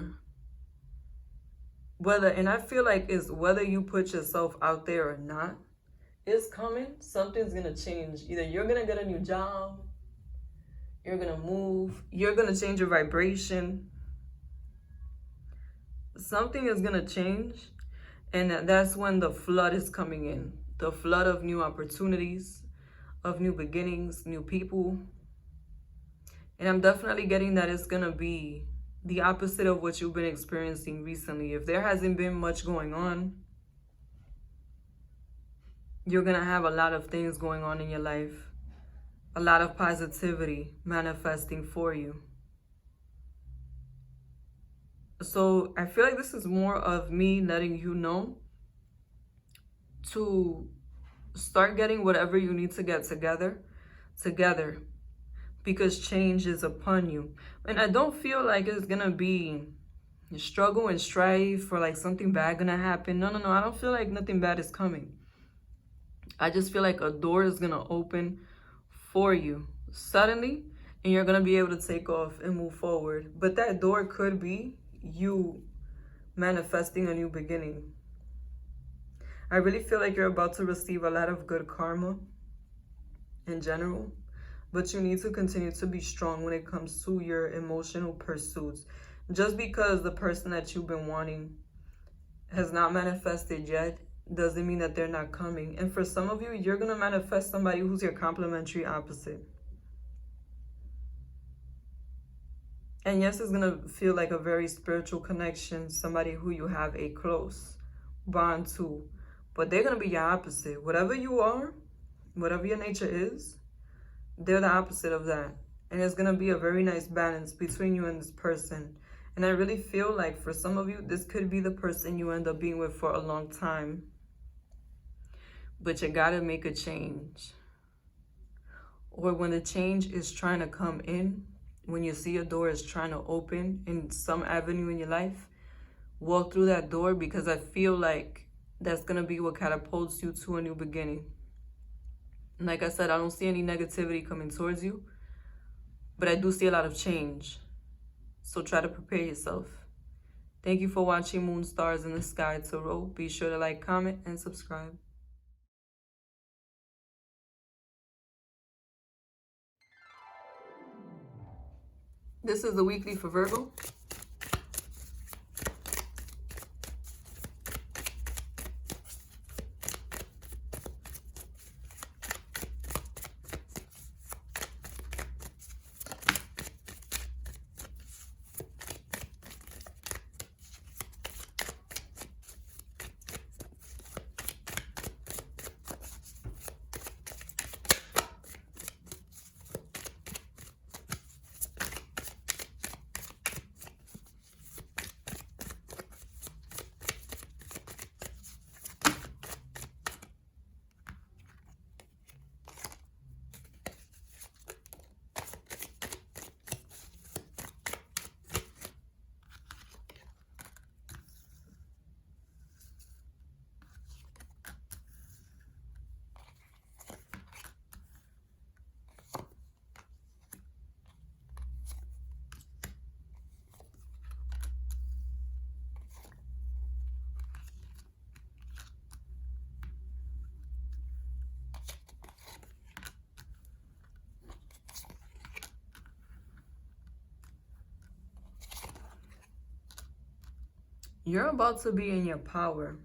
And I feel like it's whether you put yourself out there or not, it's coming. Something's going to change. Either you're going to get a new job, you're going to move, you're going to change your vibration. Something is going to change. And that's when the flood is coming in. The flood of new opportunities, of new beginnings, new people. And I'm definitely getting that it's going to be the opposite of what you've been experiencing recently. If there hasn't been much going on, you're going to have a lot of things going on in your life. A lot of positivity manifesting for you. So I feel like this is more of me letting you know to start getting whatever you need to get together, because change is upon you. And I don't feel like it's gonna be struggle and strife or like something bad gonna happen. No, I don't feel like nothing bad is coming. I just feel like a door is going to open for you suddenly, and you're going to be able to take off and move forward. But that door could be you manifesting a new beginning. I really feel like you're about to receive a lot of good karma in general, but you need to continue to be strong when it comes to your emotional pursuits. Just because the person that you've been wanting has not manifested yet doesn't mean that they're not coming. And for some of you, you're going to manifest somebody who's your complementary opposite. And yes, it's going to feel like a very spiritual connection, somebody who you have a close bond to. But they're going to be your opposite. Whatever you are, whatever your nature is, they're the opposite of that. And it's going to be a very nice balance between you and this person. And I really feel like for some of you, this could be the person you end up being with for a long time. But you got to make a change. Or when the change is trying to come in, when you see a door is trying to open in some avenue in your life, walk through that door, because I feel like that's going to be what catapults you to a new beginning. And like I said, I don't see any negativity coming towards you, but I do see a lot of change. So try to prepare yourself. Thank you for watching Moon Stars in the Sky Tarot. Be sure to like, comment, and subscribe. This is the weekly for Virgo. You're about to be in your power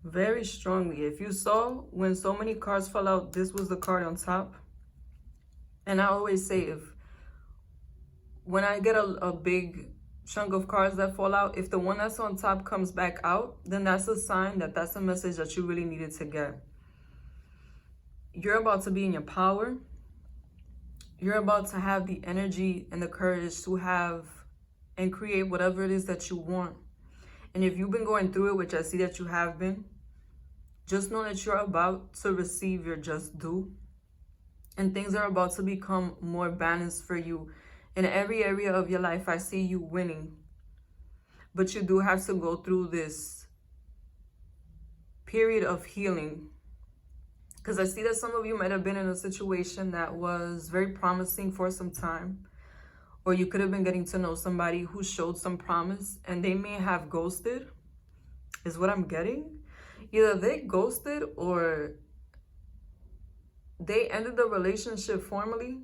very strongly. If you saw when so many cards fell out, this was the card on top. And I always say, when I get a big chunk of cards that fall out, if the one that's on top comes back out, then that's a sign that that's a message that you really needed to get. You're about to be in your power. You're about to have the energy and the courage to have and create whatever it is that you want. And if you've been going through it, which I see that you have been, just know that you're about to receive your just due. And things are about to become more balanced for you. In every area of your life, I see you winning. But you do have to go through this period of healing. Because I see that some of you might have been in a situation that was very promising for some time. Or you could have been getting to know somebody who showed some promise and they may have ghosted, is what I'm getting. Either they ghosted or they ended the relationship formally,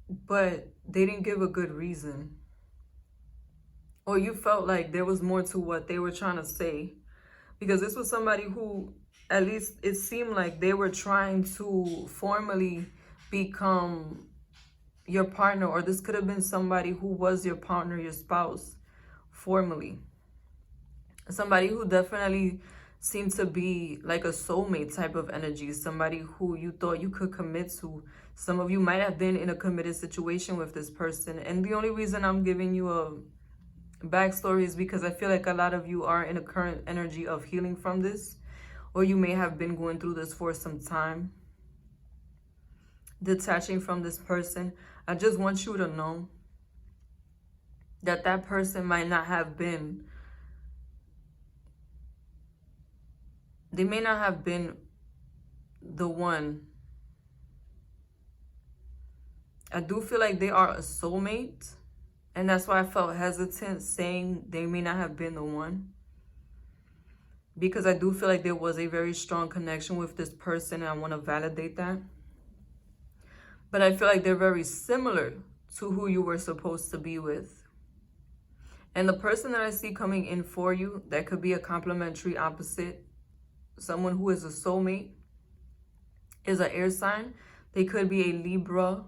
but they didn't give a good reason. Or you felt like there was more to what they were trying to say. Because this was somebody who, at least it seemed like they were trying to formally become your partner, or this could have been somebody who was your partner, your spouse, formally. Somebody who definitely seemed to be like a soulmate type of energy, somebody who you thought you could commit to. Some of you might have been in a committed situation with this person. And the only reason I'm giving you a backstory is because I feel like a lot of you are in a current energy of healing from this, or you may have been going through this for some time, detaching from this person. I just want you to know that that person might not have been They may not have been the one. I do feel like they are a soulmate. And that's why I felt hesitant saying they may not have been the one. Because I do feel like there was a very strong connection with this person, and I want to validate that. But I feel like they're very similar to who you were supposed to be with. And the person that I see coming in for you, that could be a complementary opposite, someone who is a soulmate, is an air sign. They could be a Libra,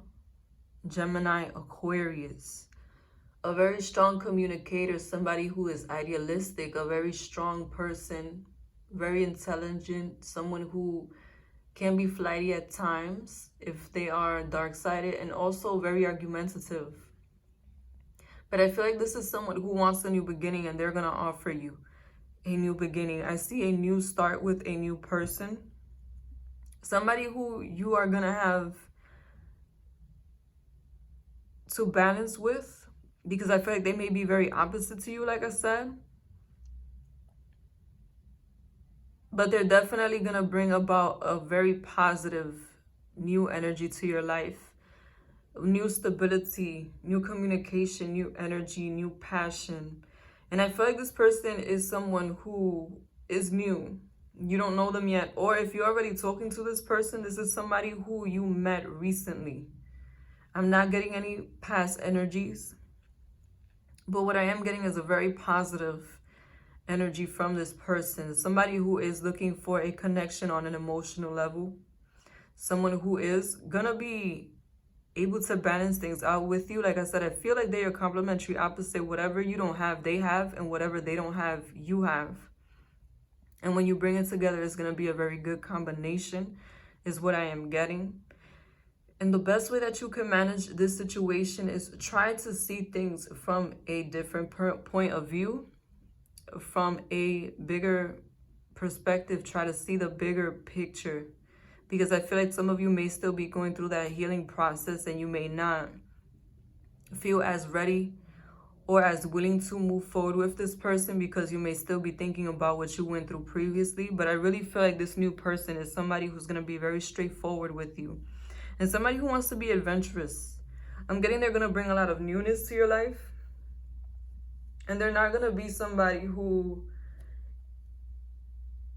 Gemini, Aquarius. A very strong communicator, somebody who is idealistic, a very strong person, very intelligent, someone who can be flighty at times if they are dark-sided, and also very argumentative. But I feel like this is someone who wants a new beginning, and they're going to offer you a new beginning. I see a new start with a new person. Somebody who you are going to have to balance with, because I feel like they may be very opposite to you, like I said. But they're definitely going to bring about a very positive new energy to your life. New stability, new communication, new energy, new passion. And I feel like this person is someone who is new. You don't know them yet. Or if you're already talking to this person, this is somebody who you met recently. I'm not getting any past energies. But what I am getting is a very positive energy from this person. Somebody who is looking for a connection on an emotional level. Someone who is going to be able to balance things out with you. Like I said, I feel like they are complementary opposite. Whatever you don't have, they have. And whatever they don't have, you have. And when you bring it together, it's going to be a very good combination, is what I am getting. And the best way that you can manage this situation is try to see things from a different point of view, from a bigger perspective. Try to see the bigger picture, because I feel like some of you may still be going through that healing process, and you may not feel as ready or as willing to move forward with this person, because you may still be thinking about what you went through previously. But I really feel like this new person is somebody who's going to be very straightforward with you. And somebody who wants to be adventurous. I'm getting they're going to bring a lot of newness to your life. And they're not going to be somebody who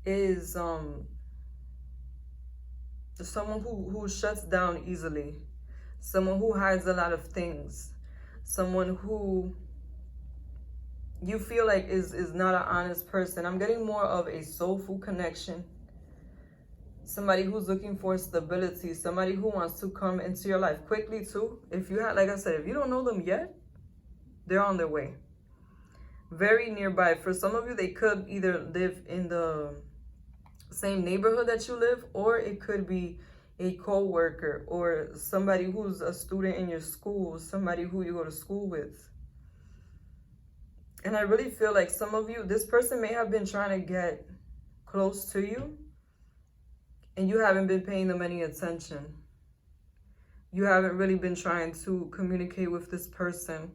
is someone who shuts down easily. Someone who hides a lot of things. Someone who you feel like is not an honest person. I'm getting more of a soulful connection. Somebody who's looking for stability. Somebody who wants to come into your life quickly too. If you have, like I said, if you don't know them yet, they're on their way. Very nearby. For some of you, they could either live in the same neighborhood that you live, or it could be a co-worker or somebody who's a student in your school, somebody who you go to school with. And I really feel like some of you, this person may have been trying to get close to you, and you haven't been paying them any attention. You haven't really been trying to communicate with this person.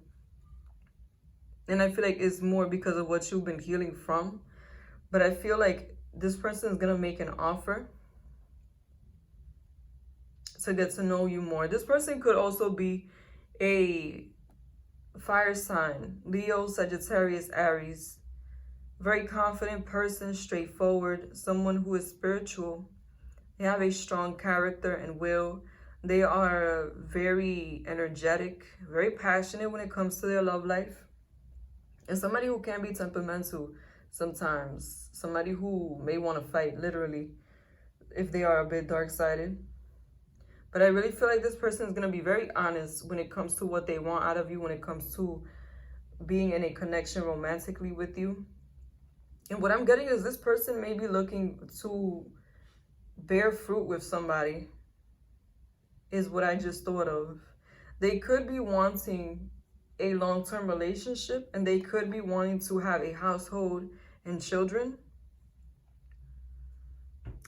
And I feel like it's more because of what you've been healing from. But I feel like this person is going to make an offer to get to know you more. This person could also be a fire sign. Leo, Sagittarius, Aries. Very confident person, straightforward. Someone who is spiritual. They have a strong character and will. They are very energetic, very passionate when it comes to their love life. And somebody who can be temperamental sometimes. Somebody who may want to fight, literally, if they are a bit dark-sided. But I really feel like this person is going to be very honest when it comes to what they want out of you, when it comes to being in a connection romantically with you. And what I'm getting is this person may be looking to bear fruit with somebody, is what I just thought of. They could be wanting a long-term relationship, and they could be wanting to have a household and children.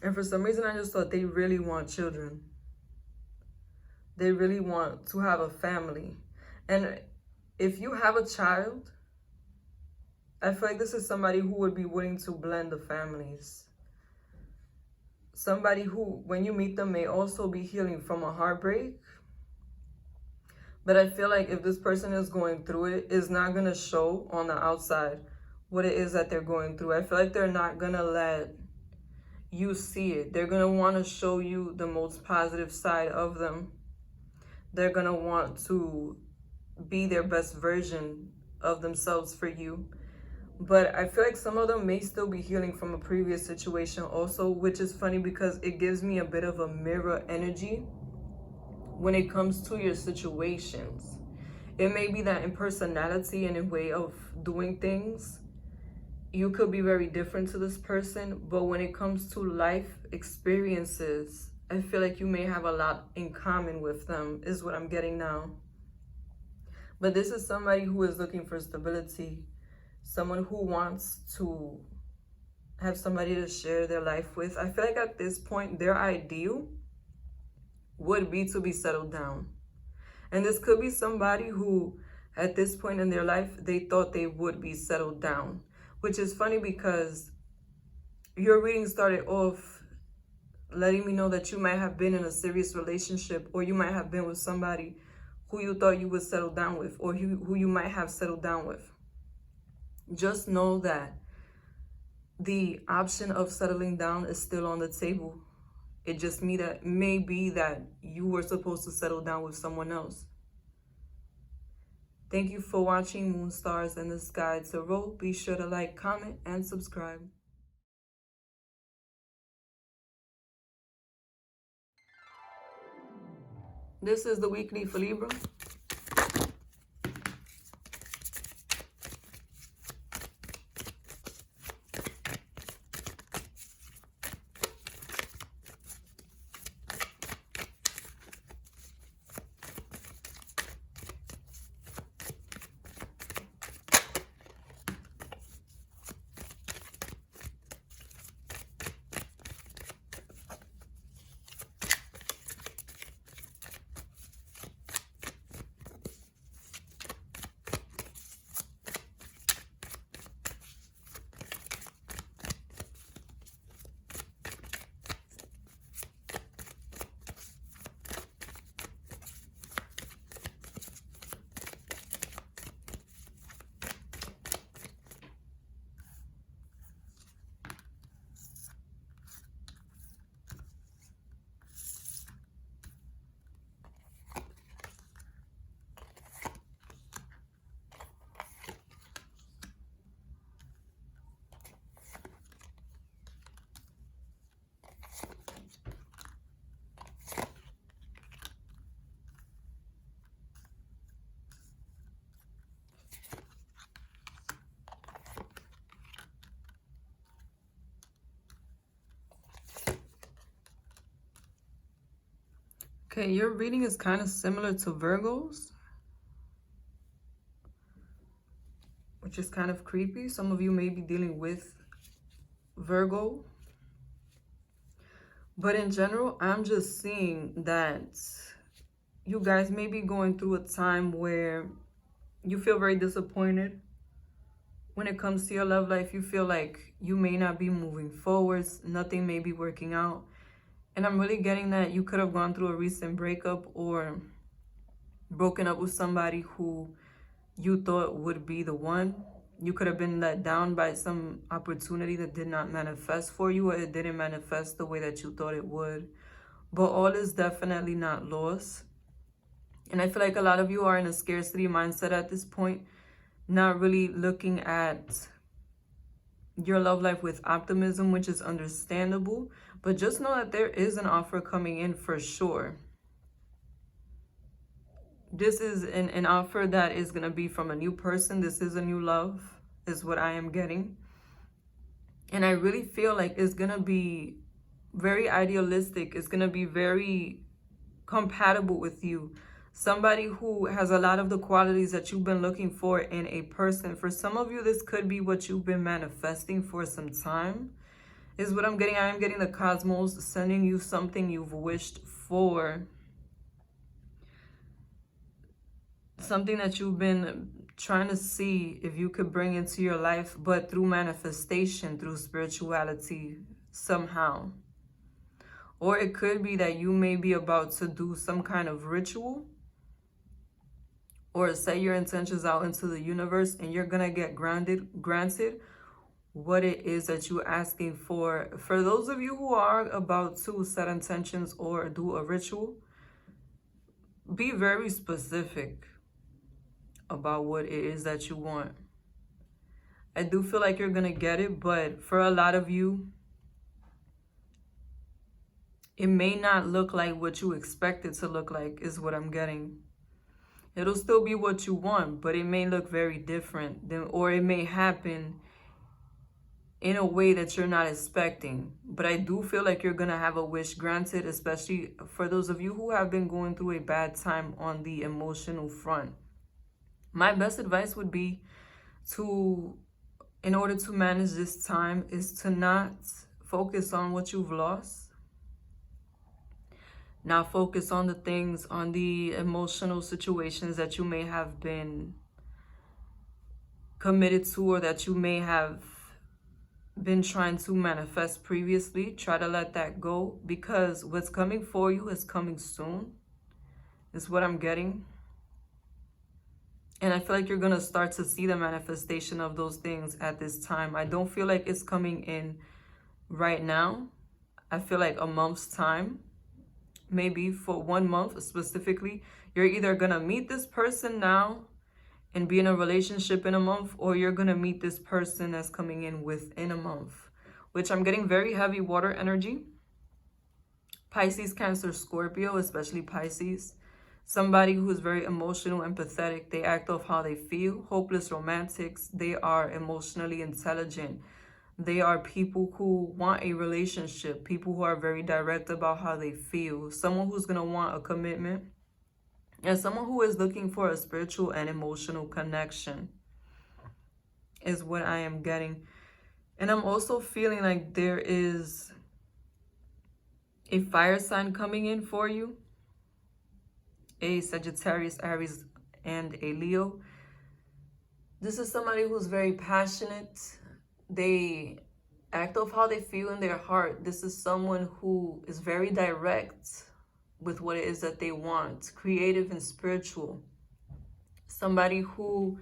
And for some reason, I just thought they really want children. They really want to have a family. And if you have a child, I feel like this is somebody who would be willing to blend the families. somebody who, when you meet them, may also be healing from a heartbreak. But I feel like if this person is going through it, it's not going to show on the outside what it is that they're going through. I feel like they're not going to let you see it. They're going to want to show you the most positive side of them. They're going to want to be their best version of themselves for you. But I feel like some of them may still be healing from a previous situation also, which is funny because it gives me a bit of a mirror energy when it comes to your situations. It may be that in personality and in way of doing things, you could be very different to this person, but when it comes to life experiences, I feel like you may have a lot in common with them, is what I'm getting now. But this is somebody who is looking for stability, someone who wants to have somebody to share their life with. I feel like at this point, their ideal would be to be settled down. And this could be somebody who, at this point in their life, they thought they would be settled down. Which is funny because your reading started off letting me know that you might have been in a serious relationship, or you might have been with somebody who you thought you would settle down with, or who you might have settled down with. Just know that the option of settling down is still on the table. It just may be that you were supposed to settle down with someone else. Thank you for watching Moon Stars in the Sky Tarot. Be sure to like, comment, and subscribe. This is the weekly for Libra. Okay, your reading is kind of similar to Virgo's, which is kind of creepy. Some of you may be dealing with Virgo. But in general, I'm just seeing that you guys may be going through a time where you feel very disappointed. When it comes to your love life, you feel like you may not be moving forwards. Nothing may be working out. And I'm really getting that you could have gone through a recent breakup or broken up with somebody who you thought would be the one. You could have been let down by some opportunity that did not manifest for you, or it didn't manifest the way that you thought it would. But all is definitely not lost. And I feel like a lot of you are in a scarcity mindset at this point, not really looking at your love life with optimism, which is understandable. But just know that there is an offer coming in for sure. This is an offer that is going to be from a new person. This is a new love, is what I am getting. And I really feel like it's going to be very idealistic. It's going to be very compatible with you. Somebody who has a lot of the qualities that you've been looking for in a person. For some of you, this could be what you've been manifesting for some time, is what I'm getting. I am getting the cosmos sending you something you've wished for. Something that you've been trying to see if you could bring into your life, but through manifestation, through spirituality, somehow. Or it could be that you may be about to do some kind of ritual or set your intentions out into the universe, and you're going to get granted what it is that you're asking for. For those of you who are about to set intentions or do a ritual, be very specific about what it is that you want. I do feel like you're going to get it, but for a lot of you, it may not look like what you expect it to look like, is what I'm getting. It'll still be what you want, but it may look very different than, or it may happen in a way that you're not expecting. But I do feel like you're going to have a wish granted, especially for those of you who have been going through a bad time on the emotional front. My best advice would be to, in order to manage this time, is to not focus on what you've lost. Now focus on the things, on the emotional situations that you may have been committed to, or that you may have been trying to manifest previously. Try to let that go, because what's coming for you is coming soon, is what I'm getting. And I feel like you're going to start to see the manifestation of those things at this time. I don't feel like it's coming in right now. I feel like a month's time. Maybe for 1 month specifically, you're either going to meet this person now and be in a relationship in a month, or you're going to meet this person that's coming in within a month, which I'm getting very heavy water energy. Pisces, Cancer, Scorpio, especially Pisces. Somebody who is very emotional, empathetic. They act off how they feel. Hopeless romantics. They are emotionally intelligent. They are people who want a relationship, people who are very direct about how they feel, someone who's going to want a commitment, and someone who is looking for a spiritual and emotional connection, is what I am getting. And I'm also feeling like there is a fire sign coming in for you, a Sagittarius, Aries, and a Leo. This is somebody who's very passionate. They act off how they feel in their heart. This is someone who is very direct with what it is that they want, creative and spiritual. Somebody who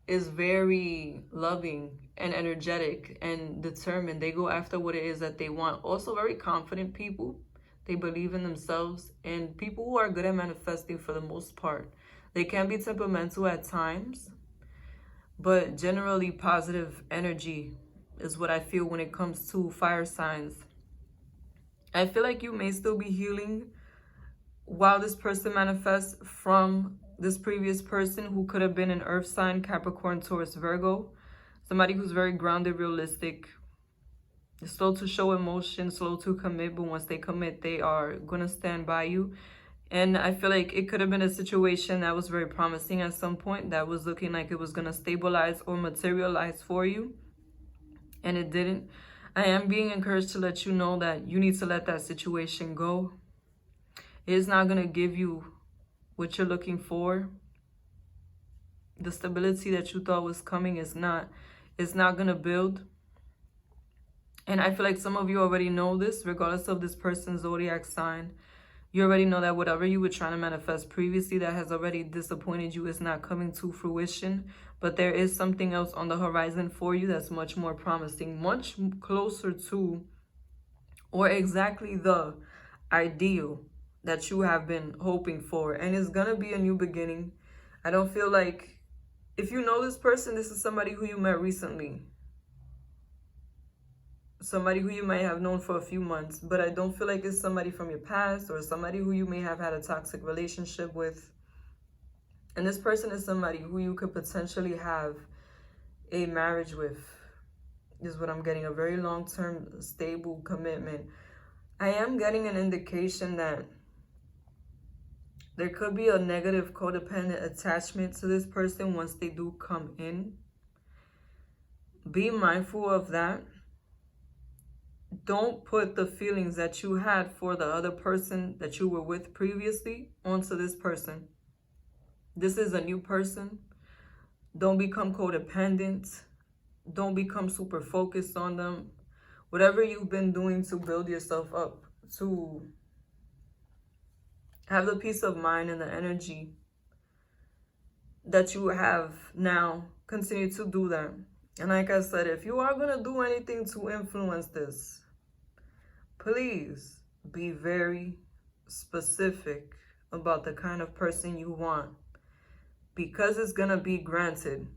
is very loving and energetic and determined. They go after what it is that they want. Also very confident people. They believe in themselves, and people who are good at manifesting for the most part. They can be temperamental at times, but generally positive energy is what I feel when it comes to fire signs. I feel like you may still be healing while this person manifests from this previous person who could have been an earth sign, Capricorn, Taurus, Virgo. Somebody who's very grounded, realistic, slow to show emotion, slow to commit, but once they commit, they are going to stand by you. And I feel like it could have been a situation that was very promising at some point, that was looking like it was going to stabilize or materialize for you, and it didn't. I am being encouraged to let you know that you need to let that situation go. It is not going to give you what you're looking for. The stability that you thought was coming is not. It's not going to build. And I feel like some of you already know this, regardless of this person's zodiac sign. You already know that whatever you were trying to manifest previously that has already disappointed you is not coming to fruition. But there is something else on the horizon for you that's much more promising, much closer to, or exactly the ideal that you have been hoping for. And it's going to be a new beginning. I don't feel like, if you know this person, this is somebody who you met recently. Somebody who you might have known for a few months, but I don't feel like it's somebody from your past or somebody who you may have had a toxic relationship with. And this person is somebody who you could potentially have a marriage with, is what I'm getting. A very long-term, stable commitment. I am getting an indication that there could be a negative codependent attachment to this person once they do come in. Be mindful of that. Don't put the feelings that you had for the other person that you were with previously onto this person. This is a new person. Don't become codependent. Don't become super focused on them. Whatever you've been doing to build yourself up to have the peace of mind and the energy that you have now. Continue to do that. And like I said, if you are going to do anything to influence this, please be very specific about the kind of person you want, because it's going to be granted.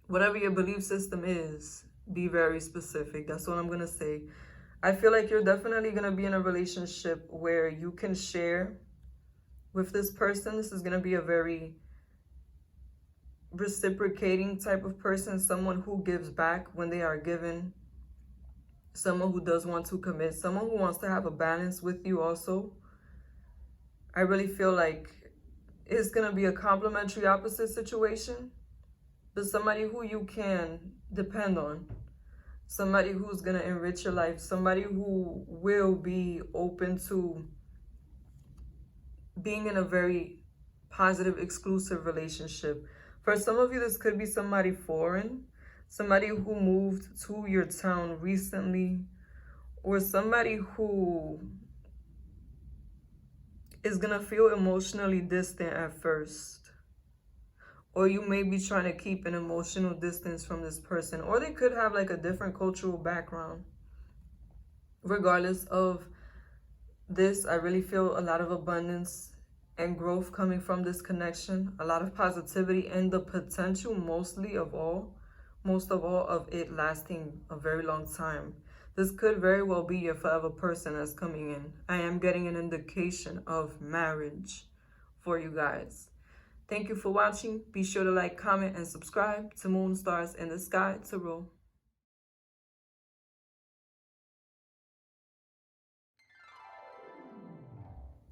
Whatever your belief system is, be very specific. That's what I'm going to say. I feel like you're definitely going to be in a relationship where you can share with this person. This is going to be a very reciprocating type of person, someone who gives back when they are given, someone who does want to commit, someone who wants to have a balance with you also. I really feel like it's going to be a complementary opposite situation, but somebody who you can depend on, somebody who's going to enrich your life, somebody who will be open to being in a very positive, exclusive relationship. For some of you, this could be somebody foreign, somebody who moved to your town recently, or somebody who is going to feel emotionally distant at first. Or you may be trying to keep an emotional distance from this person. Or they could have like a different cultural background. Regardless of this, I really feel a lot of abundance and growth coming from this connection. A lot of positivity and the potential most of all of it lasting a very long time. This could very well be your forever person that's coming in. I am getting an indication of marriage for you guys. Thank you for watching. Be sure to like, comment, and subscribe to Moon Stars in the Sky Tarot.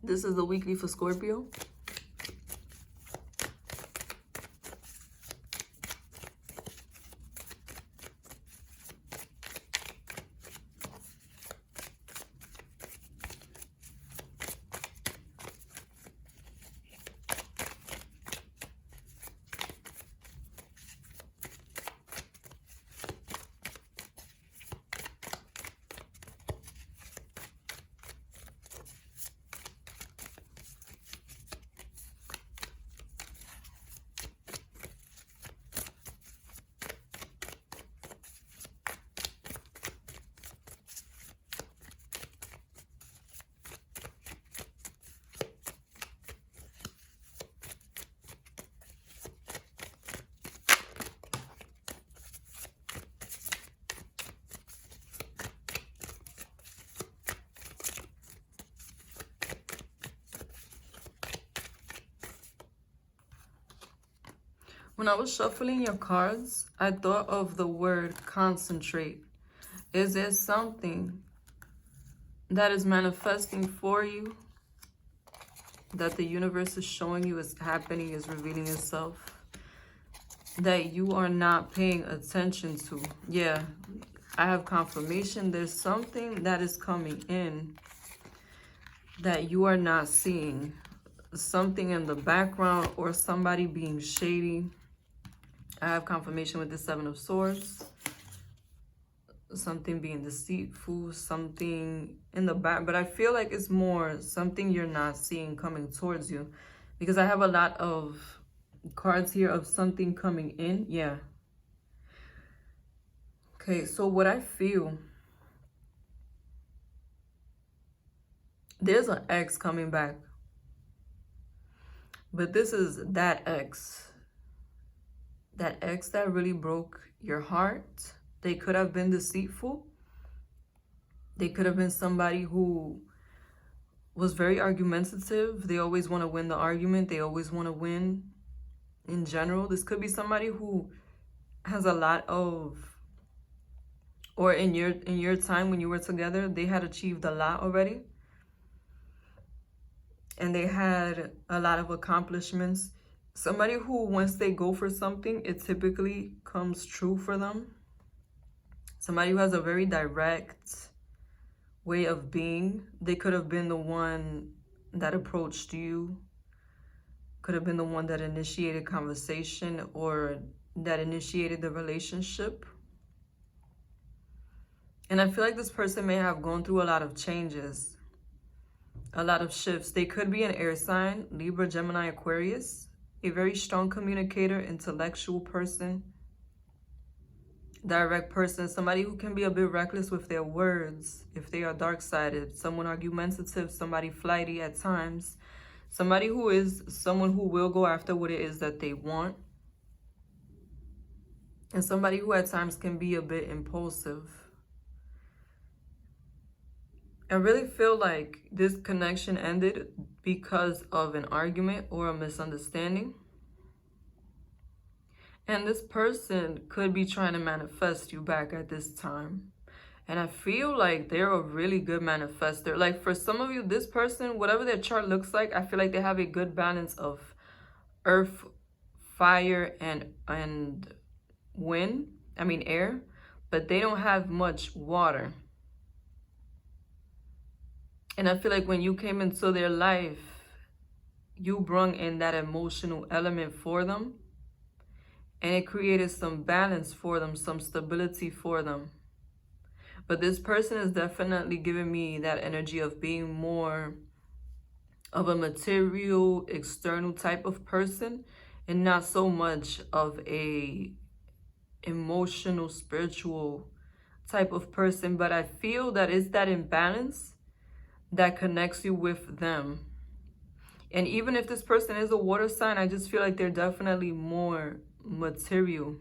This is the weekly for Scorpio. When I was shuffling your cards, I thought of the word concentrate. Is there something that is manifesting for you, that the universe is showing you is happening, is revealing itself, that you are not paying attention to? Yeah, I have confirmation. There's something that is coming in that you are not seeing. Something in the background or somebody being shady. I have confirmation with the Seven of Swords. Something being deceitful, something in the back. But I feel like it's more something you're not seeing coming towards you. Because I have a lot of cards here of something coming in. Yeah. Okay, so what I feel, there's an ex coming back. But this is that ex. That ex that really broke your heart. They could have been deceitful. They could have been somebody who was very argumentative. They always want to win the argument. They always want to win in general. This could be somebody who has a lot of, or in your time when you were together, they had achieved a lot already. And they had a lot of accomplishments. Somebody who, once they go for something, it typically comes true for them. Somebody who has a very direct way of being. They could have been the one that approached you. Could have been the one that initiated conversation or that initiated the relationship. And I feel like this person may have gone through a lot of changes, a lot of shifts. They could be an air sign, Libra, Gemini, Aquarius, a very strong communicator, intellectual person, direct person, somebody who can be a bit reckless with their words if they are dark-sided, someone argumentative, somebody flighty at times, somebody who is someone who will go after what it is that they want, and somebody who at times can be a bit impulsive. I really feel like this connection ended because of an argument or a misunderstanding. And this person could be trying to manifest you back at this time. And I feel like they're a really good manifester. Like for some of you, this person, whatever their chart looks like, I feel like they have a good balance of earth, fire, and wind. I mean air. But they don't have much water. And I feel like when you came into their life, you brought in that emotional element for them. And it created some balance for them, some stability for them. But this person is definitely giving me that energy of being more of a material, external type of person, and not so much of a emotional, spiritual type of person. But I feel that it's that imbalance that connects you with them. And even if this person is a water sign, I just feel like they're definitely more material.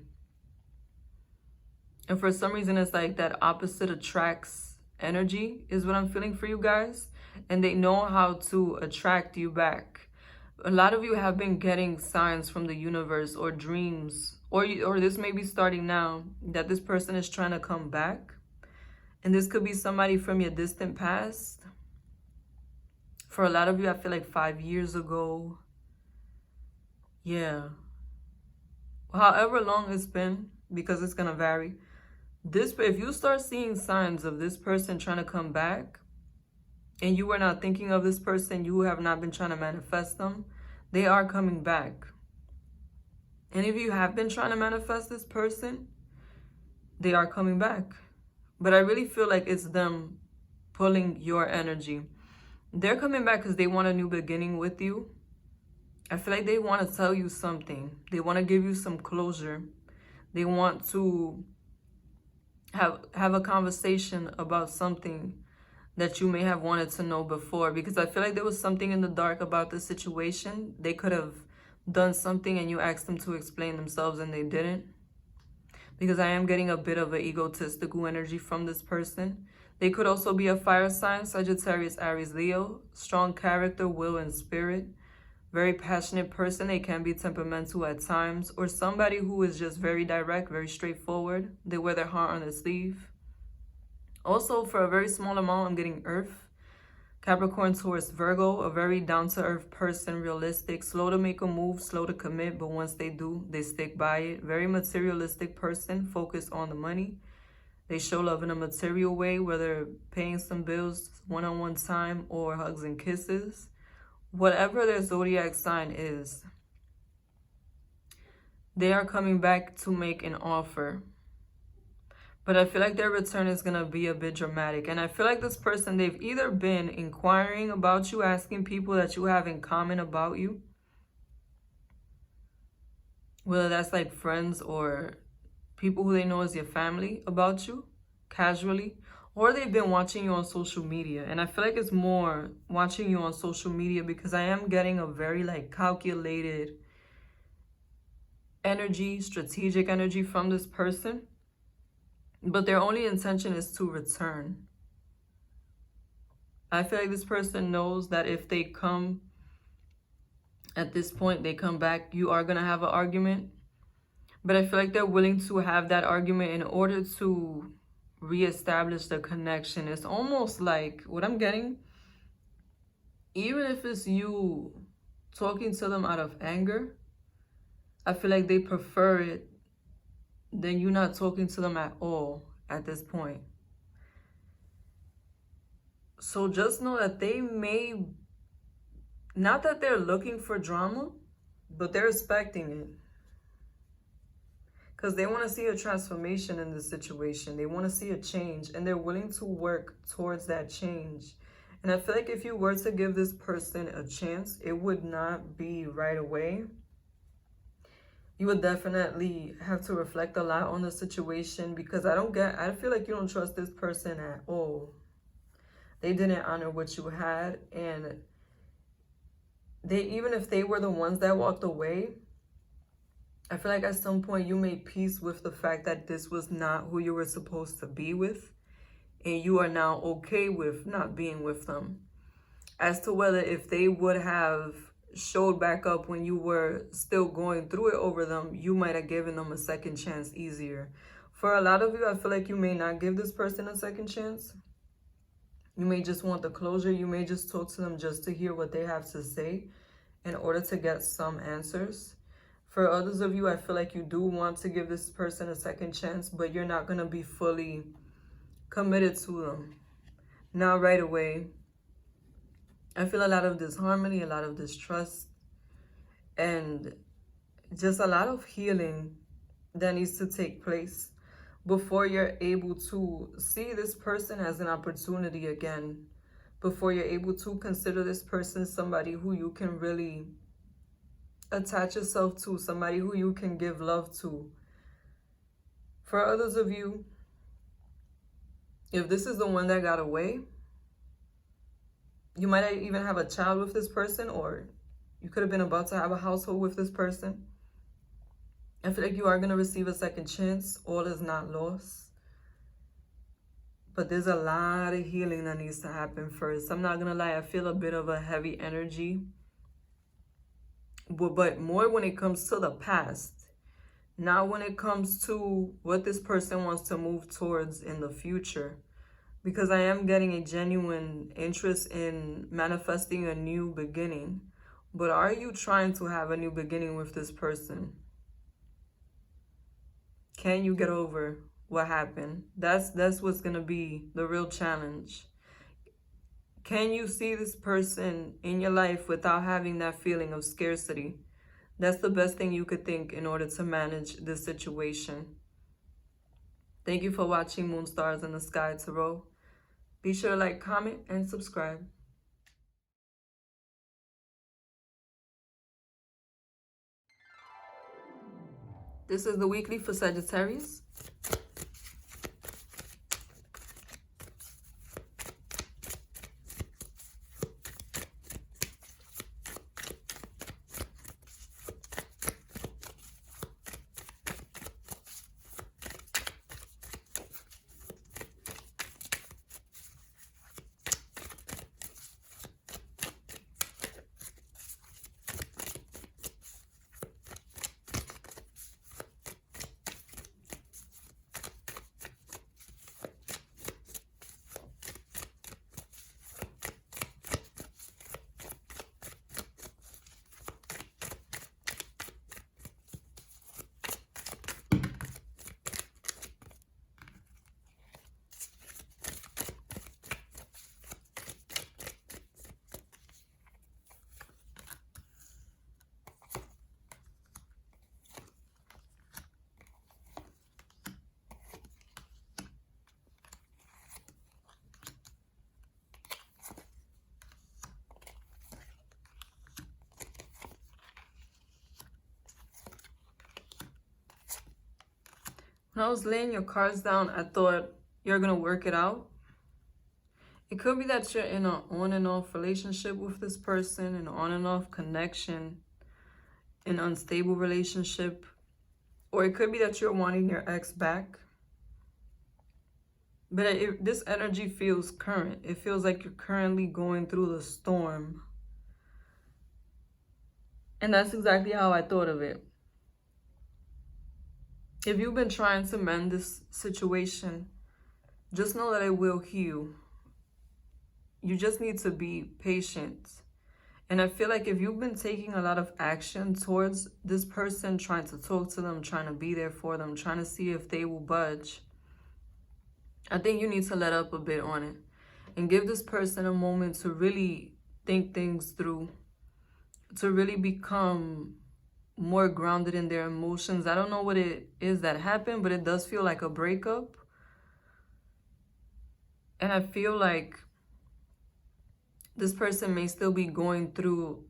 And for some reason, it's like that opposite attracts energy is what I'm feeling for you guys. And they know how to attract you back. A lot of you have been getting signs from the universe or dreams, or this may be starting now, that this person is trying to come back. And this could be somebody from your distant past. For a lot of you, I feel like 5 years ago. Yeah. However long it's been, because it's going to vary. If you start seeing signs of this person trying to come back, and you were not thinking of this person, you have not been trying to manifest them, they are coming back. And if you have been trying to manifest this person, they are coming back. But I really feel like it's them pulling your energy. They're coming back because they want a new beginning with you. I feel like they want to tell you something. They want to give you some closure. They want to have a conversation about something that you may have wanted to know before. Because I feel like there was something in the dark about the situation. They could have done something and you asked them to explain themselves and they didn't. Because I am getting a bit of an egotistical energy from this person. They could also be a fire sign, Sagittarius, Aries, Leo. Strong character, will, and spirit. Very passionate person. They can be temperamental at times. Or somebody who is just very direct, very straightforward. They wear their heart on their sleeve. Also, for a very small amount, I'm getting Earth. Capricorn, Taurus, Virgo. A very down-to-earth person, realistic. Slow to make a move, slow to commit. But once they do, they stick by it. Very materialistic person, focused on the money. They show love in a material way, whether paying some bills, one-on-one time, or hugs and kisses. Whatever their zodiac sign is, they are coming back to make an offer. But I feel like their return is going to be a bit dramatic. And I feel like this person, they've either been inquiring about you, asking people that you have in common about you. Whether that's like friends or people who they know as your family about you, casually. Or they've been watching you on social media. And I feel like it's more watching you on social media because I am getting a very like calculated energy, strategic energy from this person. But their only intention is to return. I feel like this person knows that if they come, at this point, they come back, you are going to have an argument. But I feel like they're willing to have that argument in order to reestablish the connection. It's almost like what I'm getting, even if it's you talking to them out of anger, I feel like they prefer it than you not talking to them at all at this point. So just know that they may, not that they're looking for drama, but they're expecting it. Because they want to see a transformation in this situation. They want to see a change, and they're willing to work towards that change. And I feel like if you were to give this person a chance, it would not be right away. You would definitely have to reflect a lot on the situation, because I feel like you don't trust this person at all. They didn't honor what you had, and even if they were the ones that walked away, I feel like at some point you made peace with the fact that this was not who you were supposed to be with, and you are now okay with not being with them. As to whether if they would have showed back up when you were still going through it over them, you might have given them a second chance easier. For a lot of you, I feel like you may not give this person a second chance. You may just want the closure. You may just talk to them just to hear what they have to say in order to get some answers. For others of you, I feel like you do want to give this person a second chance, but you're not going to be fully committed to them. Not right away. I feel a lot of disharmony, a lot of distrust, and just a lot of healing that needs to take place before you're able to see this person as an opportunity again, before you're able to consider this person somebody who you can really attach yourself to, somebody who you can give love to. For others of you, if this is the one that got away, you might even have a child with this person, or you could have been about to have a household with this person. I feel like you are going to receive a second chance. All is not lost. But there's a lot of healing that needs to happen first. I'm not going to lie, I feel a bit of a heavy energy. But more when it comes to the past. Not when it comes to what this person wants to move towards in the future. Because I am getting a genuine interest in manifesting a new beginning. But are you trying to have a new beginning with this person? Can you get over what happened? That's what's going to be the real challenge. Can you see this person in your life without having that feeling of scarcity? That's the best thing you could think in order to manage this situation. Thank you for watching Moon Stars in the Sky Tarot. Be sure to like, comment, and subscribe. This is the weekly for Sagittarius. When I was laying your cards down, I thought you're going to work it out. It could be that you're in an on and off relationship with this person, an on and off connection, an unstable relationship. Or it could be that you're wanting your ex back. But this energy feels current. It feels like you're currently going through the storm. And that's exactly how I thought of it. If you've been trying to mend this situation, just know that it will heal. You just need to be patient. And I feel like if you've been taking a lot of action towards this person, trying to talk to them, trying to be there for them, trying to see if they will budge, I think you need to let up a bit on it and give this person a moment to really think things through, to really become more grounded in their emotions. I don't know what it is that happened, but it does feel like a breakup. And I feel like this person may still be going through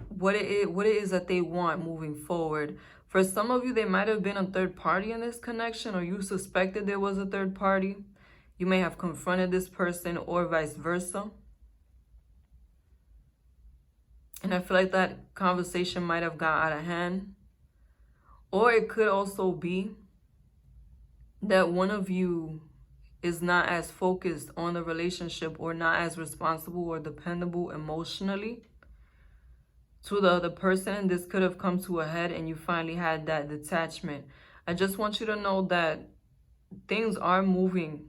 what it is that they want moving forward. For some of you, they might have been a third party in this connection, or you suspected there was a third party. You may have confronted this person, or vice versa. And I feel like that conversation might have got out of hand. Or it could also be that one of you is not as focused on the relationship, or not as responsible or dependable emotionally to the other person. And this could have come to a head and you finally had that detachment. I just want you to know that things are moving,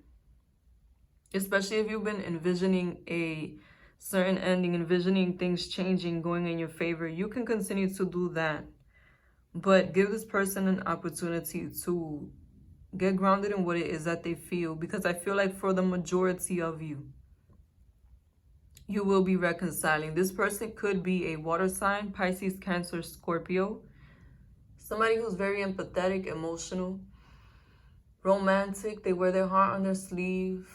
especially if you've been envisioning a certain ending, envisioning things changing, going in your favor. You can continue to do that, but give this person an opportunity to get grounded in what it is that they feel, because I feel like for the majority of you, you will be reconciling. This person could be a water sign, Pisces, Cancer, Scorpio. Somebody who's very empathetic, emotional, romantic. They wear their heart on their sleeve.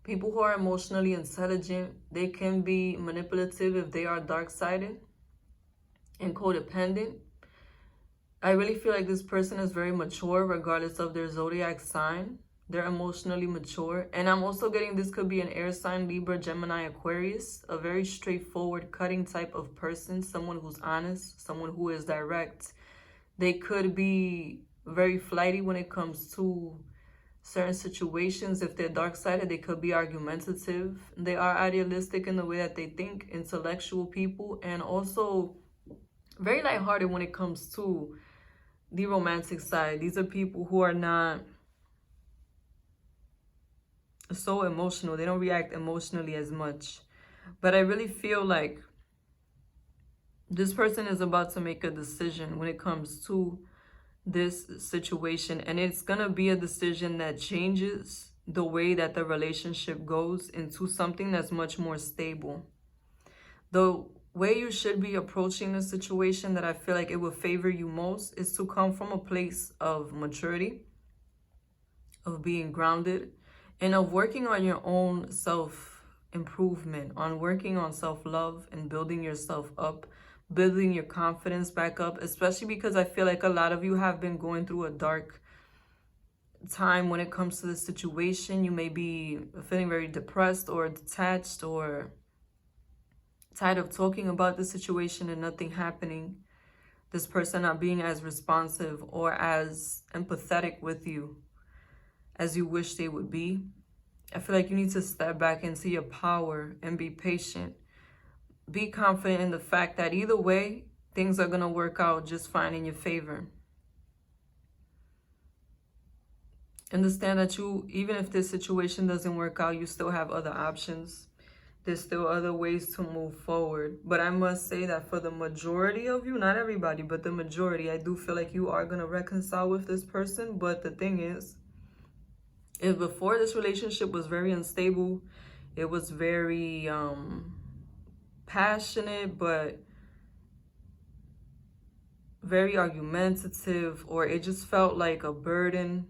People who are emotionally intelligent. They can be manipulative if they are dark-sided and codependent. I really feel like this person is very mature regardless of their zodiac sign. They're emotionally mature. And I'm also getting this could be an air sign, Libra, Gemini, Aquarius. A very straightforward, cutting type of person. Someone who's honest. Someone who is direct. They could be very flighty when it comes to certain situations. If they're dark-sided, they could be argumentative. They are idealistic in the way that they think. Intellectual people. And also very lighthearted when it comes to the romantic side. These are people who are not so emotional. They don't react emotionally as much. But I really feel like this person is about to make a decision when it comes to this situation. And it's going to be a decision that changes the way that the relationship goes into something that's much more stable. The way you should be approaching the situation, that I feel like it will favor you most, is to come from a place of maturity, of being grounded, and of working on your own self-improvement, on working on self-love and building yourself up, building your confidence back up, especially because I feel like a lot of you have been going through a dark time when it comes to the situation. You may be feeling very depressed or detached, or tired of talking about the situation and nothing happening. This person not being as responsive or as empathetic with you as you wish they would be. I feel like you need to step back into your power and be patient. Be confident in the fact that either way, things are going to work out just fine in your favor. Understand that even if this situation doesn't work out, you still have other options. There's still other ways to move forward. But I must say that for the majority of you, not everybody, but the majority, I do feel like you are going to reconcile with this person. But the thing is, if before this relationship was very unstable, it was very passionate, but very argumentative, or it just felt like a burden,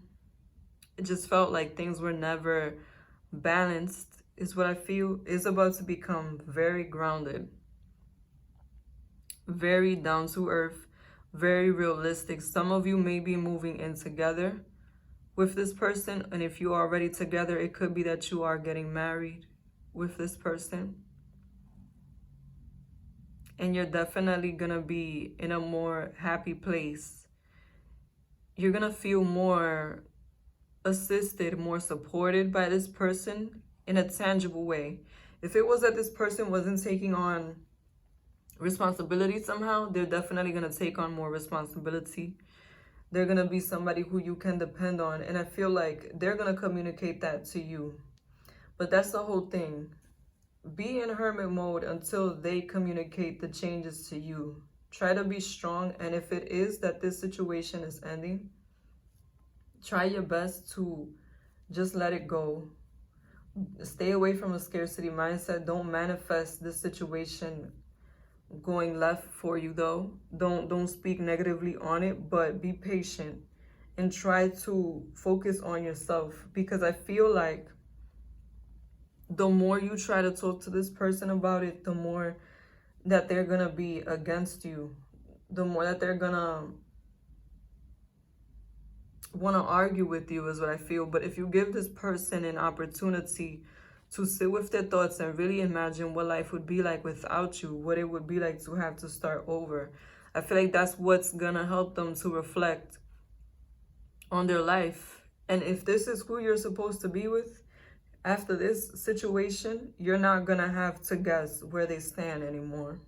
it just felt like things were never balanced, is what I feel, is about to become very grounded, very down to earth, very realistic. Some of you may be moving in together with this person, and if you are already together, it could be that you are getting married with this person. And you're definitely gonna be in a more happy place. You're gonna feel more assisted, more supported by this person in a tangible way. If it was that this person wasn't taking on responsibility somehow, they're definitely gonna take on more responsibility. They're gonna be somebody who you can depend on, and I feel like they're gonna communicate that to you. But that's the whole thing. Be in hermit mode until they communicate the changes to you. Try to be strong, and if it is that this situation is ending, try your best to just let it go. Stay away from a scarcity mindset. Don't manifest this situation going left for you though. Don't speak negatively on it, but be patient and try to focus on yourself, because I feel like the more you try to talk to this person about it, the more that they're gonna be against you, the more that they're gonna want to argue with you, is what I feel. But if you give this person an opportunity to sit with their thoughts and really imagine what life would be like without you, what it would be like to have to start over, I feel like that's what's gonna help them to reflect on their life. And if this is who you're supposed to be with after this situation, you're not gonna have to guess where they stand anymore.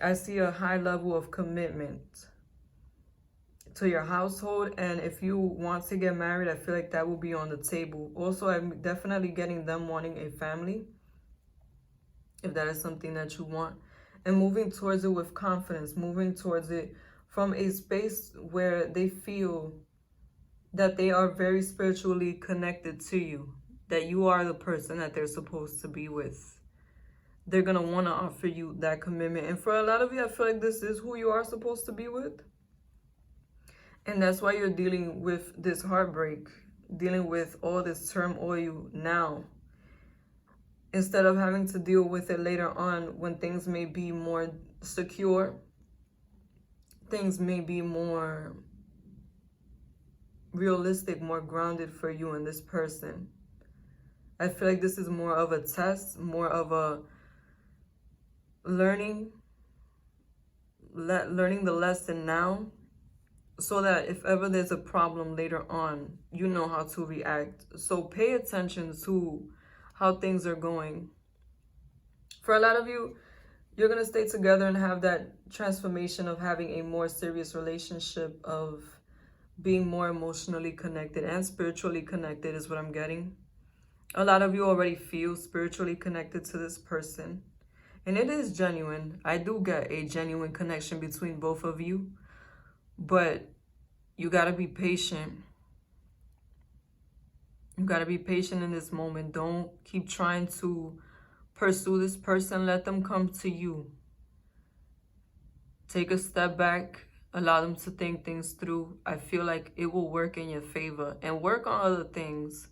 I see a high level of commitment to your household, and if you want to get married, I feel like that will be on the table. Also, I'm definitely getting them wanting a family, if that is something that you want, and moving towards it with confidence, moving towards it from a space where they feel that they are very spiritually connected to you, that you are the person that they're supposed to be with. They're gonna want to offer you that commitment. And for a lot of you, I feel like this is who you are supposed to be with. And that's why you're dealing with this heartbreak, dealing with all this turmoil now, instead of having to deal with it later on when things may be more secure, things may be more realistic, more grounded for you and this person. I feel like this is more of a test, more of a learning the lesson now, so that if ever there's a problem later on, you know how to react. So pay attention to how things are going. For a lot of you, you're going to stay together and have that transformation of having a more serious relationship, of being more emotionally connected and spiritually connected, is what I'm getting. A lot of you already feel spiritually connected to this person, and it is genuine. I do get a genuine connection between both of you. But you got to be patient. You got to be patient in this moment. Don't keep trying to pursue this person. Let them come to you. Take a step back. Allow them to think things through. I feel like it will work in your favor. And work on other things.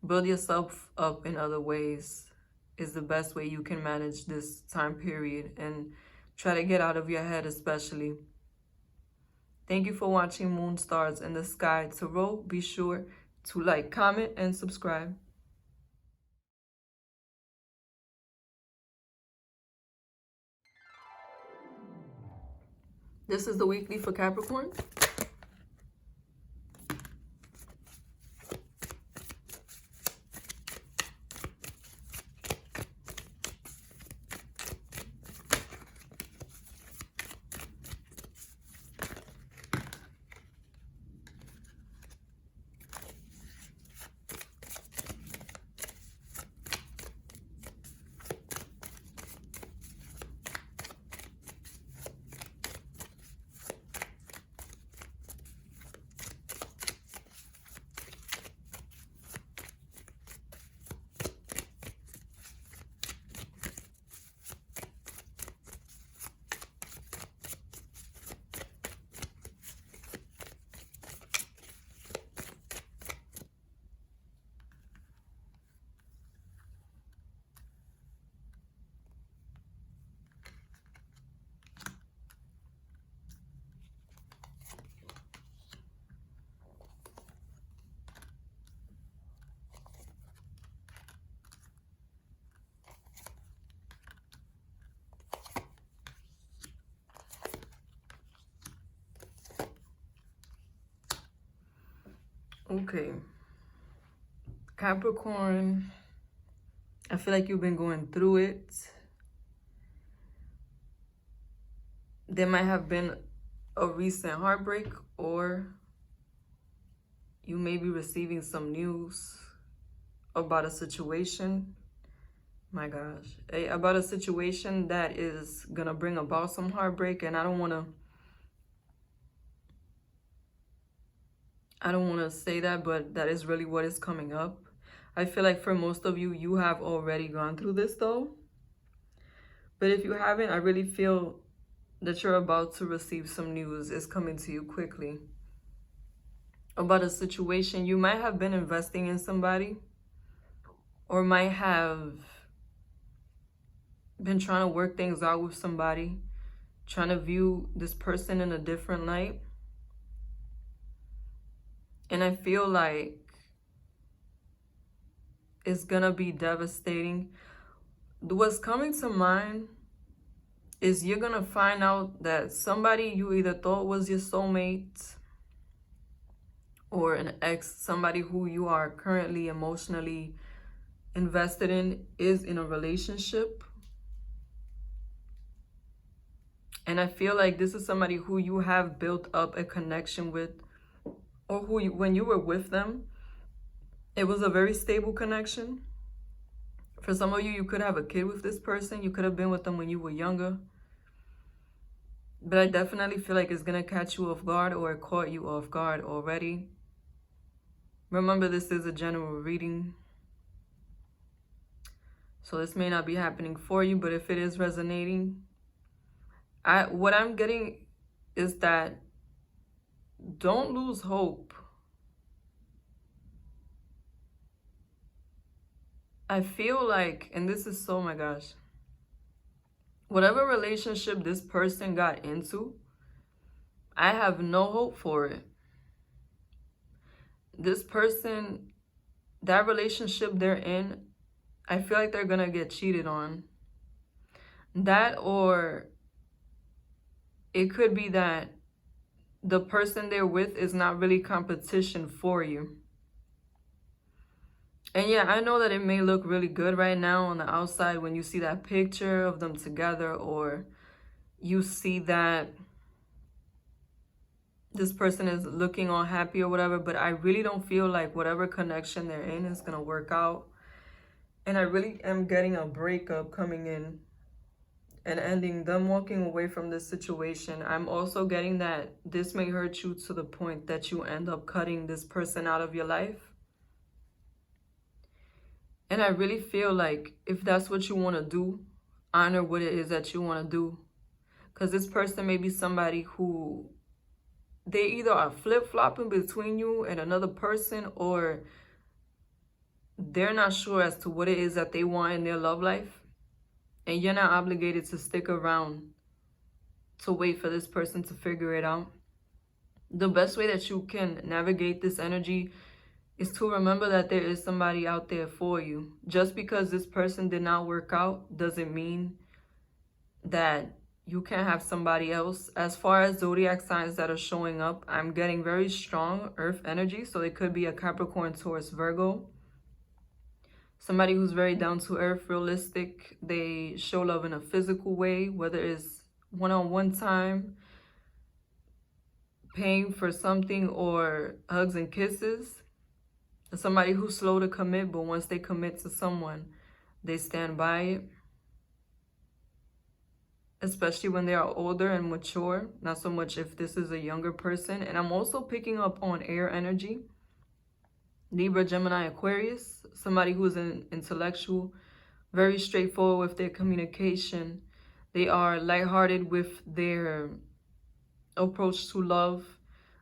Build yourself up in other ways is the best way you can manage this time period. And try to get out of your head especially. Thank you for watching Moon Stars in the Sky Tarot. Be sure to like, comment, and subscribe. This is the weekly for Capricorn. Okay, Capricorn, I feel like you've been going through it. There might have been a recent heartbreak, or you may be receiving some news about a situation. My gosh, about a situation that is gonna bring about some heartbreak, and I don't want to say that, but that is really what is coming up. I feel like for most of you, you have already gone through this though. But if you haven't, I really feel that you're about to receive some news. It's coming to you quickly about a situation. You might have been investing in somebody, or might have been trying to work things out with somebody, trying to view this person in a different light. And I feel like it's gonna be devastating. What's coming to mind is you're gonna find out that somebody you either thought was your soulmate or an ex, somebody who you are currently emotionally invested in, is in a relationship. And I feel like this is somebody who you have built up a connection with, or who you, when you were with them, it was a very stable connection. For some of you, you could have a kid with this person. You could have been with them when you were younger. But I definitely feel like it's going to catch you off guard, or it caught you off guard already. Remember, this is a general reading. So this may not be happening for you, but if it is resonating, what I'm getting is that don't lose hope. I feel like, and this is so, my gosh, whatever relationship this person got into, I have no hope for it. This person, that relationship they're in, I feel like they're gonna get cheated on. That, or it could be that the person they're with is not really competition for you. And yeah, I know that it may look really good right now on the outside when you see that picture of them together, or you see that this person is looking all happy or whatever, but I really don't feel like whatever connection they're in is going to work out. And I really am getting a breakup coming in and ending, them walking away from this situation. I'm also getting that this may hurt you to the point that you end up cutting this person out of your life. And I really feel like if that's what you want to do, honor what it is that you want to do. Because this person may be somebody who, they either are flip-flopping between you and another person, or they're not sure as to what it is that they want in their love life. And you're not obligated to stick around to wait for this person to figure it out. The best way that you can navigate this energy is to remember that there is somebody out there for you. Just because this person did not work out doesn't mean that you can't have somebody else. As far as zodiac signs that are showing up, I'm getting very strong earth energy. So it could be a Capricorn, Taurus, Virgo. Somebody who's very down to earth, realistic. They show love in a physical way, whether it's one-on-one time, paying for something, or hugs and kisses. Somebody who's slow to commit, but once they commit to someone, they stand by it. Especially when they are older and mature, not so much if this is a younger person. And I'm also picking up on air energy. Libra, Gemini, Aquarius. Somebody who's an intellectual, very straightforward with their communication. They are lighthearted with their approach to love.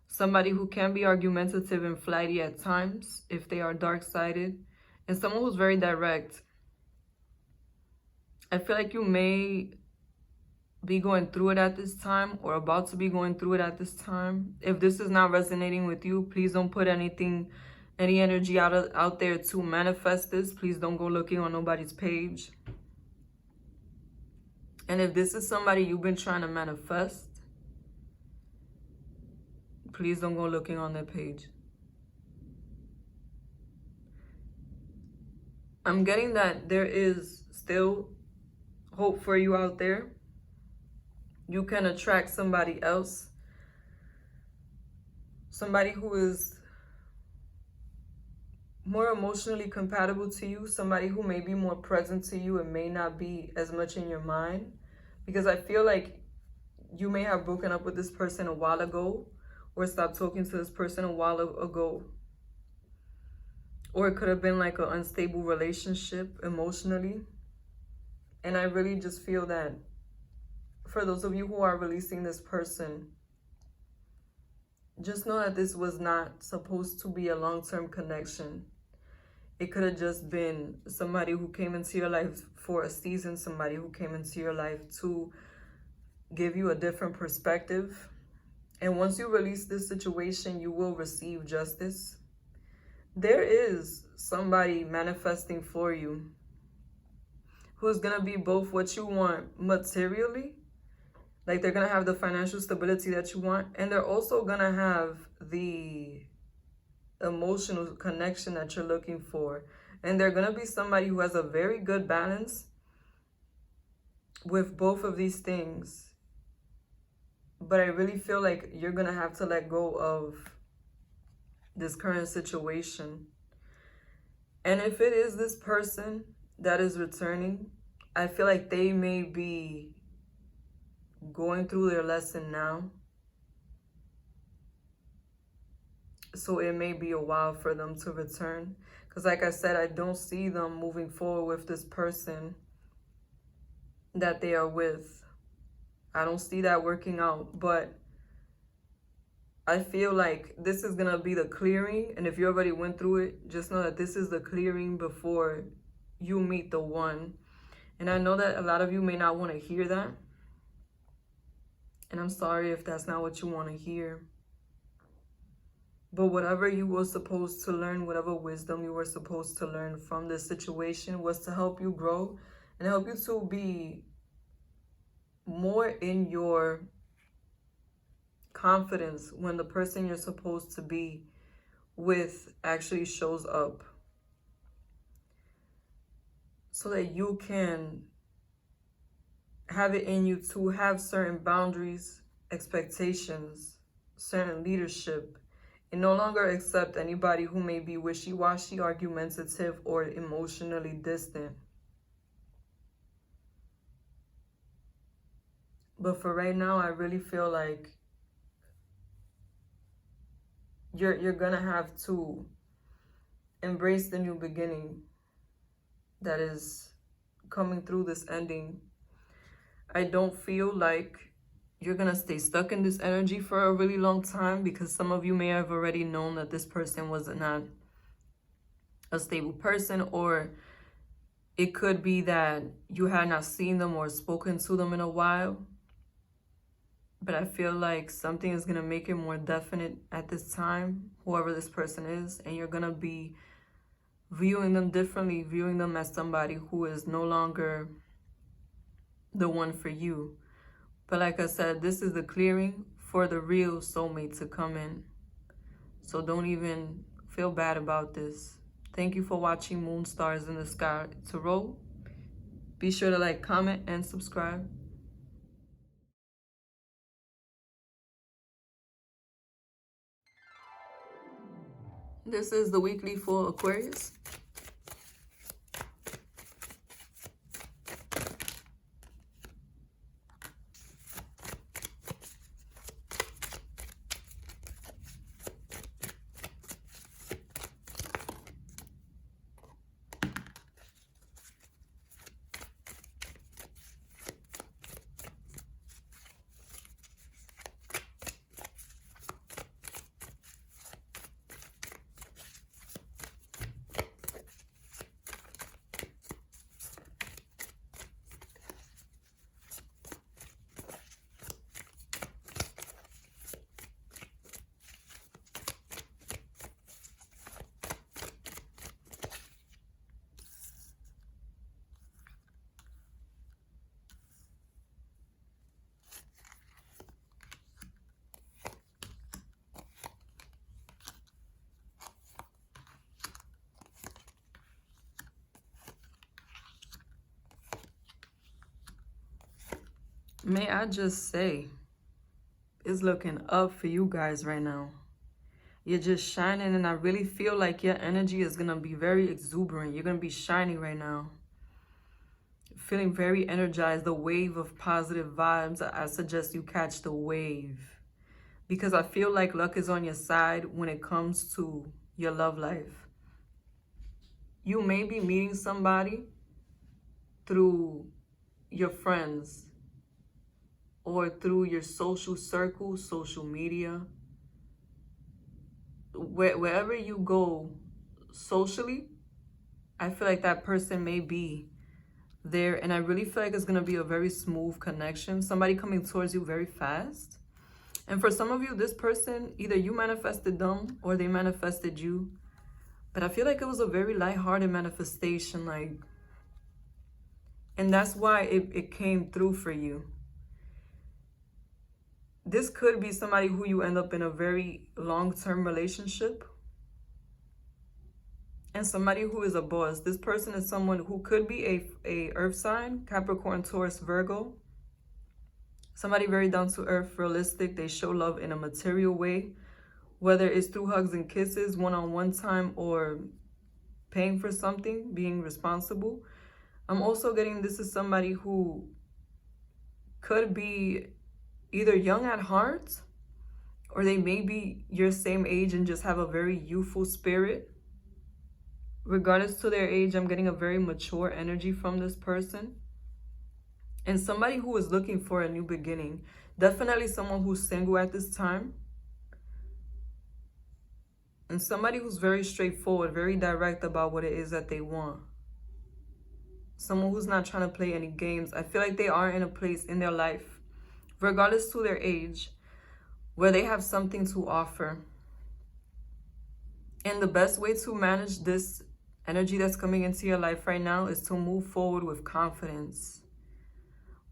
Somebody who can be argumentative and flighty at times if they are dark-sided. And someone who's very direct. I feel like you may be going through it at this time, or about to be going through it at this time. If this is not resonating with you, please don't put any energy out there to manifest this. Please don't go looking on nobody's page. And if this is somebody you've been trying to manifest, please don't go looking on their page. I'm getting that there is still hope for you out there. You can attract somebody else. Somebody who is more emotionally compatible to you. Somebody who may be more present to you and may not be as much in your mind. Because I feel like you may have broken up with this person a while ago, or stopped talking to this person a while ago. Or it could have been like an unstable relationship emotionally. And I really just feel that for those of you who are releasing this person, just know that this was not supposed to be a long-term connection. It could have just been somebody who came into your life for a season, somebody who came into your life to give you a different perspective. And once you release this situation, you will receive justice. There is somebody manifesting for you who's going to be both what you want materially, like they're going to have the financial stability that you want, and they're also going to have the emotional connection that you're looking for. And they're going to be somebody who has a very good balance with both of these things. But I really feel like you're going to have to let go of this current situation. And if it is this person that is returning, I feel like they may be going through their lesson now. So it may be a while for them to return. Because like I said, I don't see them moving forward with this person that they are with. I don't see that working out. But I feel like this is going to be the clearing. And if you already went through it, just know that this is the clearing before you meet the one. And I know that a lot of you may not want to hear that. And I'm sorry if that's not what you want to hear. But whatever you were supposed to learn, whatever wisdom you were supposed to learn from this situation was to help you grow and help you to be more in your confidence when the person you're supposed to be with actually shows up. So that you can have it in you to have certain boundaries, expectations, certain leadership, and no longer accept anybody who may be wishy-washy, argumentative, or emotionally distant. But for right now, I really feel like you're gonna have to embrace the new beginning that is coming through this ending. I don't feel like you're gonna stay stuck in this energy for a really long time, because some of you may have already known that this person was not a stable person, or it could be that you had not seen them or spoken to them in a while. But I feel like something is gonna make it more definite at this time, whoever this person is, and you're gonna be viewing them differently, viewing them as somebody who is no longer the one for you. But like I said, this is the clearing for the real soulmate to come in. So don't even feel bad about this. Thank you for watching Moon Stars in the Sky Tarot. Be sure to like, comment, and subscribe. This is the weekly for Aquarius. May I just say, it's looking up for you guys right now. You're just shining, and I really feel like your energy is going to be very exuberant. You're going to be shining right now. Feeling very energized, the wave of positive vibes. I suggest you catch the wave, because I feel like luck is on your side when it comes to your love life. You may be meeting somebody through your friends or through your social circle, social media, wherever you go socially, I feel like that person may be there, and I really feel like it's going to be a very smooth connection, somebody coming towards you very fast. And for some of you, this person, either you manifested them or they manifested you, but I feel like it was a very lighthearted manifestation, like, and that's why it came through for you. This could be somebody who you end up in a very long-term relationship, and somebody who is a boss. This person is someone who could be a earth sign, Capricorn, Taurus, Virgo. Somebody very down to earth, realistic. They show love in a material way, whether it's through hugs and kisses, one-on-one time, or paying for something, being responsible. I'm also getting this is somebody who could be either young at heart, or they may be your same age and just have a very youthful spirit. Regardless to their age, I'm getting a very mature energy from this person. And somebody who is looking for a new beginning. Definitely someone who's single at this time. And somebody who's very straightforward, very direct about what it is that they want. Someone who's not trying to play any games. I feel like they are in a place in their life, regardless to their age, where they have something to offer. And the best way to manage this energy that's coming into your life right now is to move forward with confidence.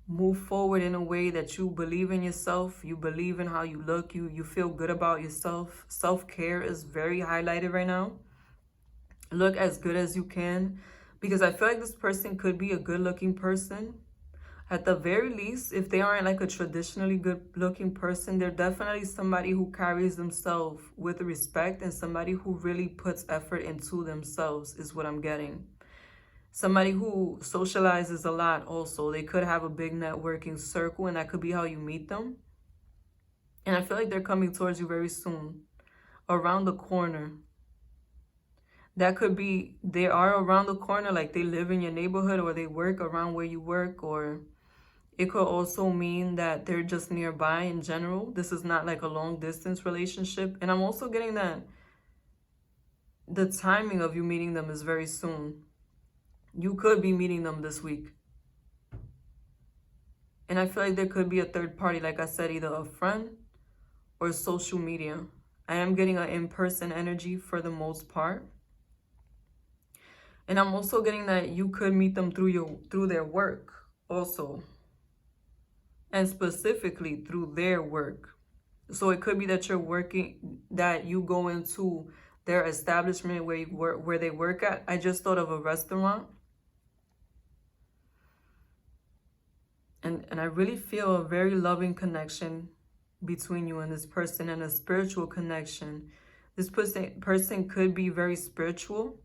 Move forward in a way that you believe in yourself, you believe in how you look, you feel good about yourself. Self-care is very highlighted right now. Look as good as you can, because I feel like this person could be a good-looking person. At the very least, if they aren't like a traditionally good-looking person, they're definitely somebody who carries themselves with respect and somebody who really puts effort into themselves is what I'm getting. Somebody who socializes a lot also. They could have a big networking circle, and that could be how you meet them. And I feel like they're coming towards you very soon, around the corner. That could be they are around the corner, like they live in your neighborhood or they work around where you work, or it could also mean that they're just nearby in general. This is not like a long distance relationship. And I'm also getting that the timing of you meeting them is very soon. You could be meeting them this week. And I feel like there could be a third party, like I said, either a friend or social media. I am getting an in-person energy for the most part. And I'm also getting that you could meet them through their work also. And specifically through their work. So it could be that you're working, that you go into their establishment where you work, where they work at. I just thought of a restaurant. And I really feel a very loving connection between you and this person, and a spiritual connection. This person could be very spiritual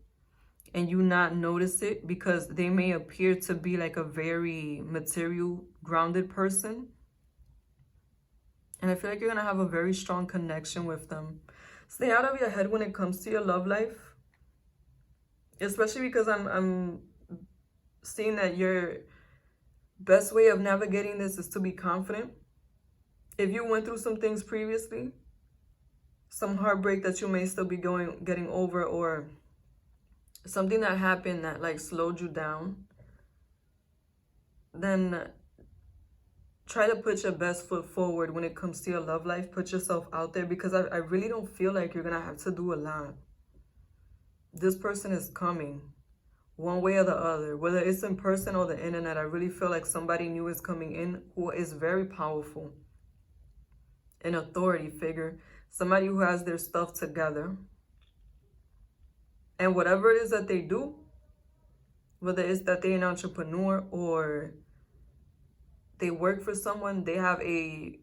and you not notice it, because they may appear to be like a very material, grounded person. And I feel like you're going to have a very strong connection with them. Stay out of your head when it comes to your love life. Especially because I'm seeing that your best way of navigating this is to be confident. If you went through some things previously, some heartbreak that you may still be getting over, or something that happened that like slowed you down, then try to put your best foot forward when it comes to your love life. Put yourself out there, because I really don't feel like you're going to have to do a lot. This person is coming one way or the other, whether it's in person or the internet. I really feel like somebody new is coming in who is very powerful, an authority figure, somebody who has their stuff together. And whatever it is that they do, whether it's that they're an entrepreneur or they work for someone, they have a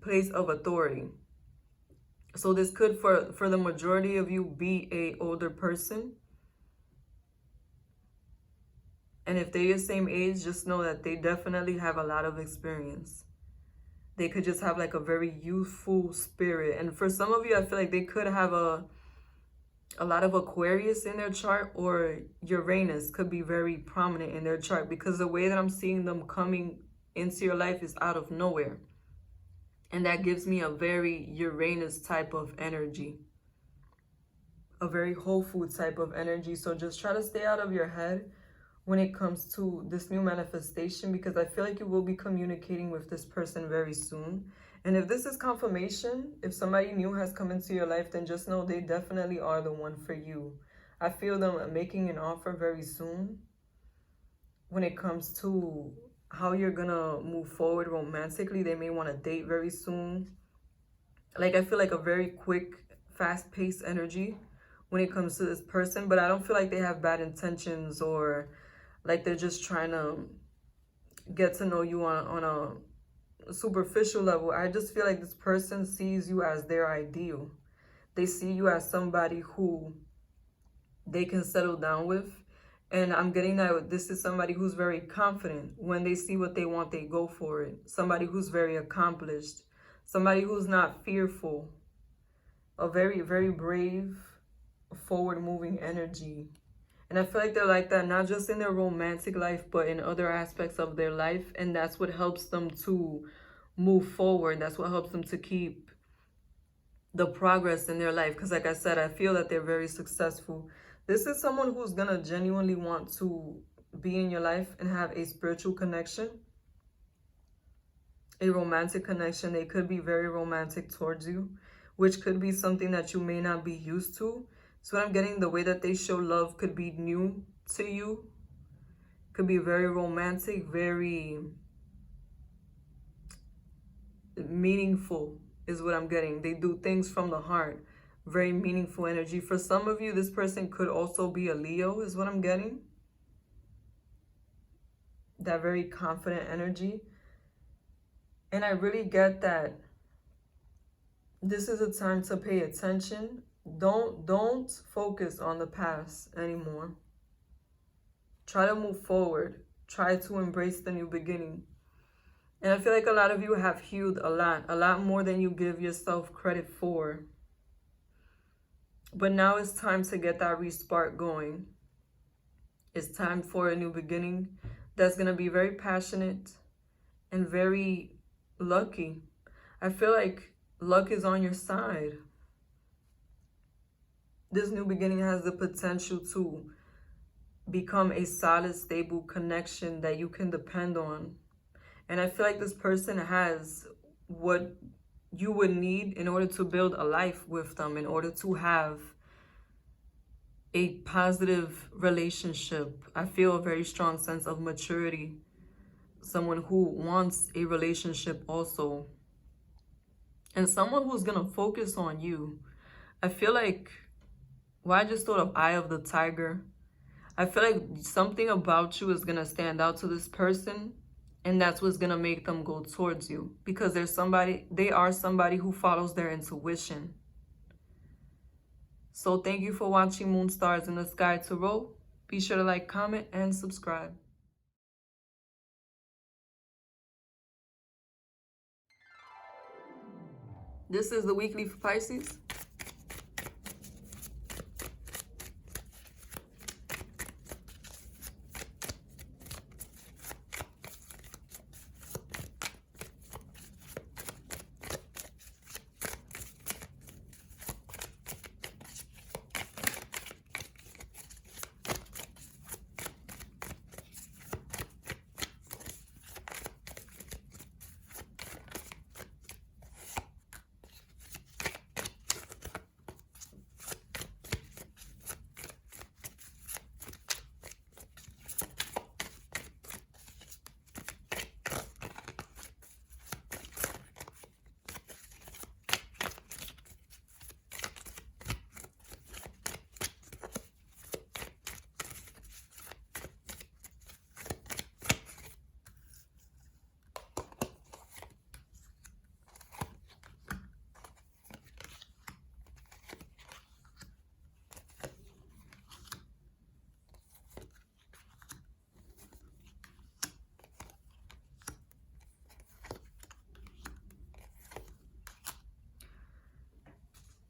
place of authority. So this could, for the majority of you, be a older person. And if they're your same age, just know that they definitely have a lot of experience. They could just have like a very youthful spirit. And for some of you, I feel like they could have a lot of Aquarius in their chart, or Uranus could be very prominent in their chart, because the way that I'm seeing them coming into your life is out of nowhere. And that gives me a very Uranus type of energy, a very whole food type of energy. So just try to stay out of your head when it comes to this new manifestation, because I feel like you will be communicating with this person very soon. And if this is confirmation, if somebody new has come into your life, then just know they definitely are the one for you. I feel them making an offer very soon when it comes to how you're gonna move forward romantically. They may want to date very soon. Like, I feel like a very quick, fast-paced energy when it comes to this person, but I don't feel like they have bad intentions, or like they're just trying to get to know you on a superficial level. I just feel like this person sees you as their ideal. They see you as somebody who they can settle down with. And I'm getting that this is somebody who's very confident. When they see what they want, they go for it. Somebody who's very accomplished. Somebody who's not fearful. A very, very brave, forward-moving energy. And I feel like they're like that, not just in their romantic life, but in other aspects of their life. And that's what helps them to move forward. That's what helps them to keep the progress in their life. Because like I said, I feel that they're very successful. This is someone who's going to genuinely want to be in your life and have a spiritual connection, a romantic connection. They could be very romantic towards you, which could be something that you may not be used to. So what I'm getting, the way that they show love could be new to you. Could be very romantic, very meaningful is what I'm getting. They do things from the heart. Very meaningful energy. For some of you, this person could also be a Leo is what I'm getting. That very confident energy. And I really get that this is a time to pay attention. Don't focus on the past anymore. Try to move forward. Try to embrace the new beginning. And I feel like a lot of you have healed a lot more than you give yourself credit for. But now it's time to get that respark going. It's time for a new beginning that's going to be very passionate and very lucky. I feel like luck is on your side. This new beginning has the potential to become a solid, stable connection that you can depend on. And I feel like this person has what you would need in order to build a life with them, in order to have a positive relationship. I feel a very strong sense of maturity. Someone who wants a relationship also. And someone who's going to focus on you. I feel like, well, I just thought of Eye of the Tiger. I feel like something about you is going to stand out to this person. And that's what's going to make them go towards you. Because they are somebody who follows their intuition. So thank you for watching Moon Stars in the Sky Tarot. Be sure to like, comment, and subscribe. This is the weekly for Pisces.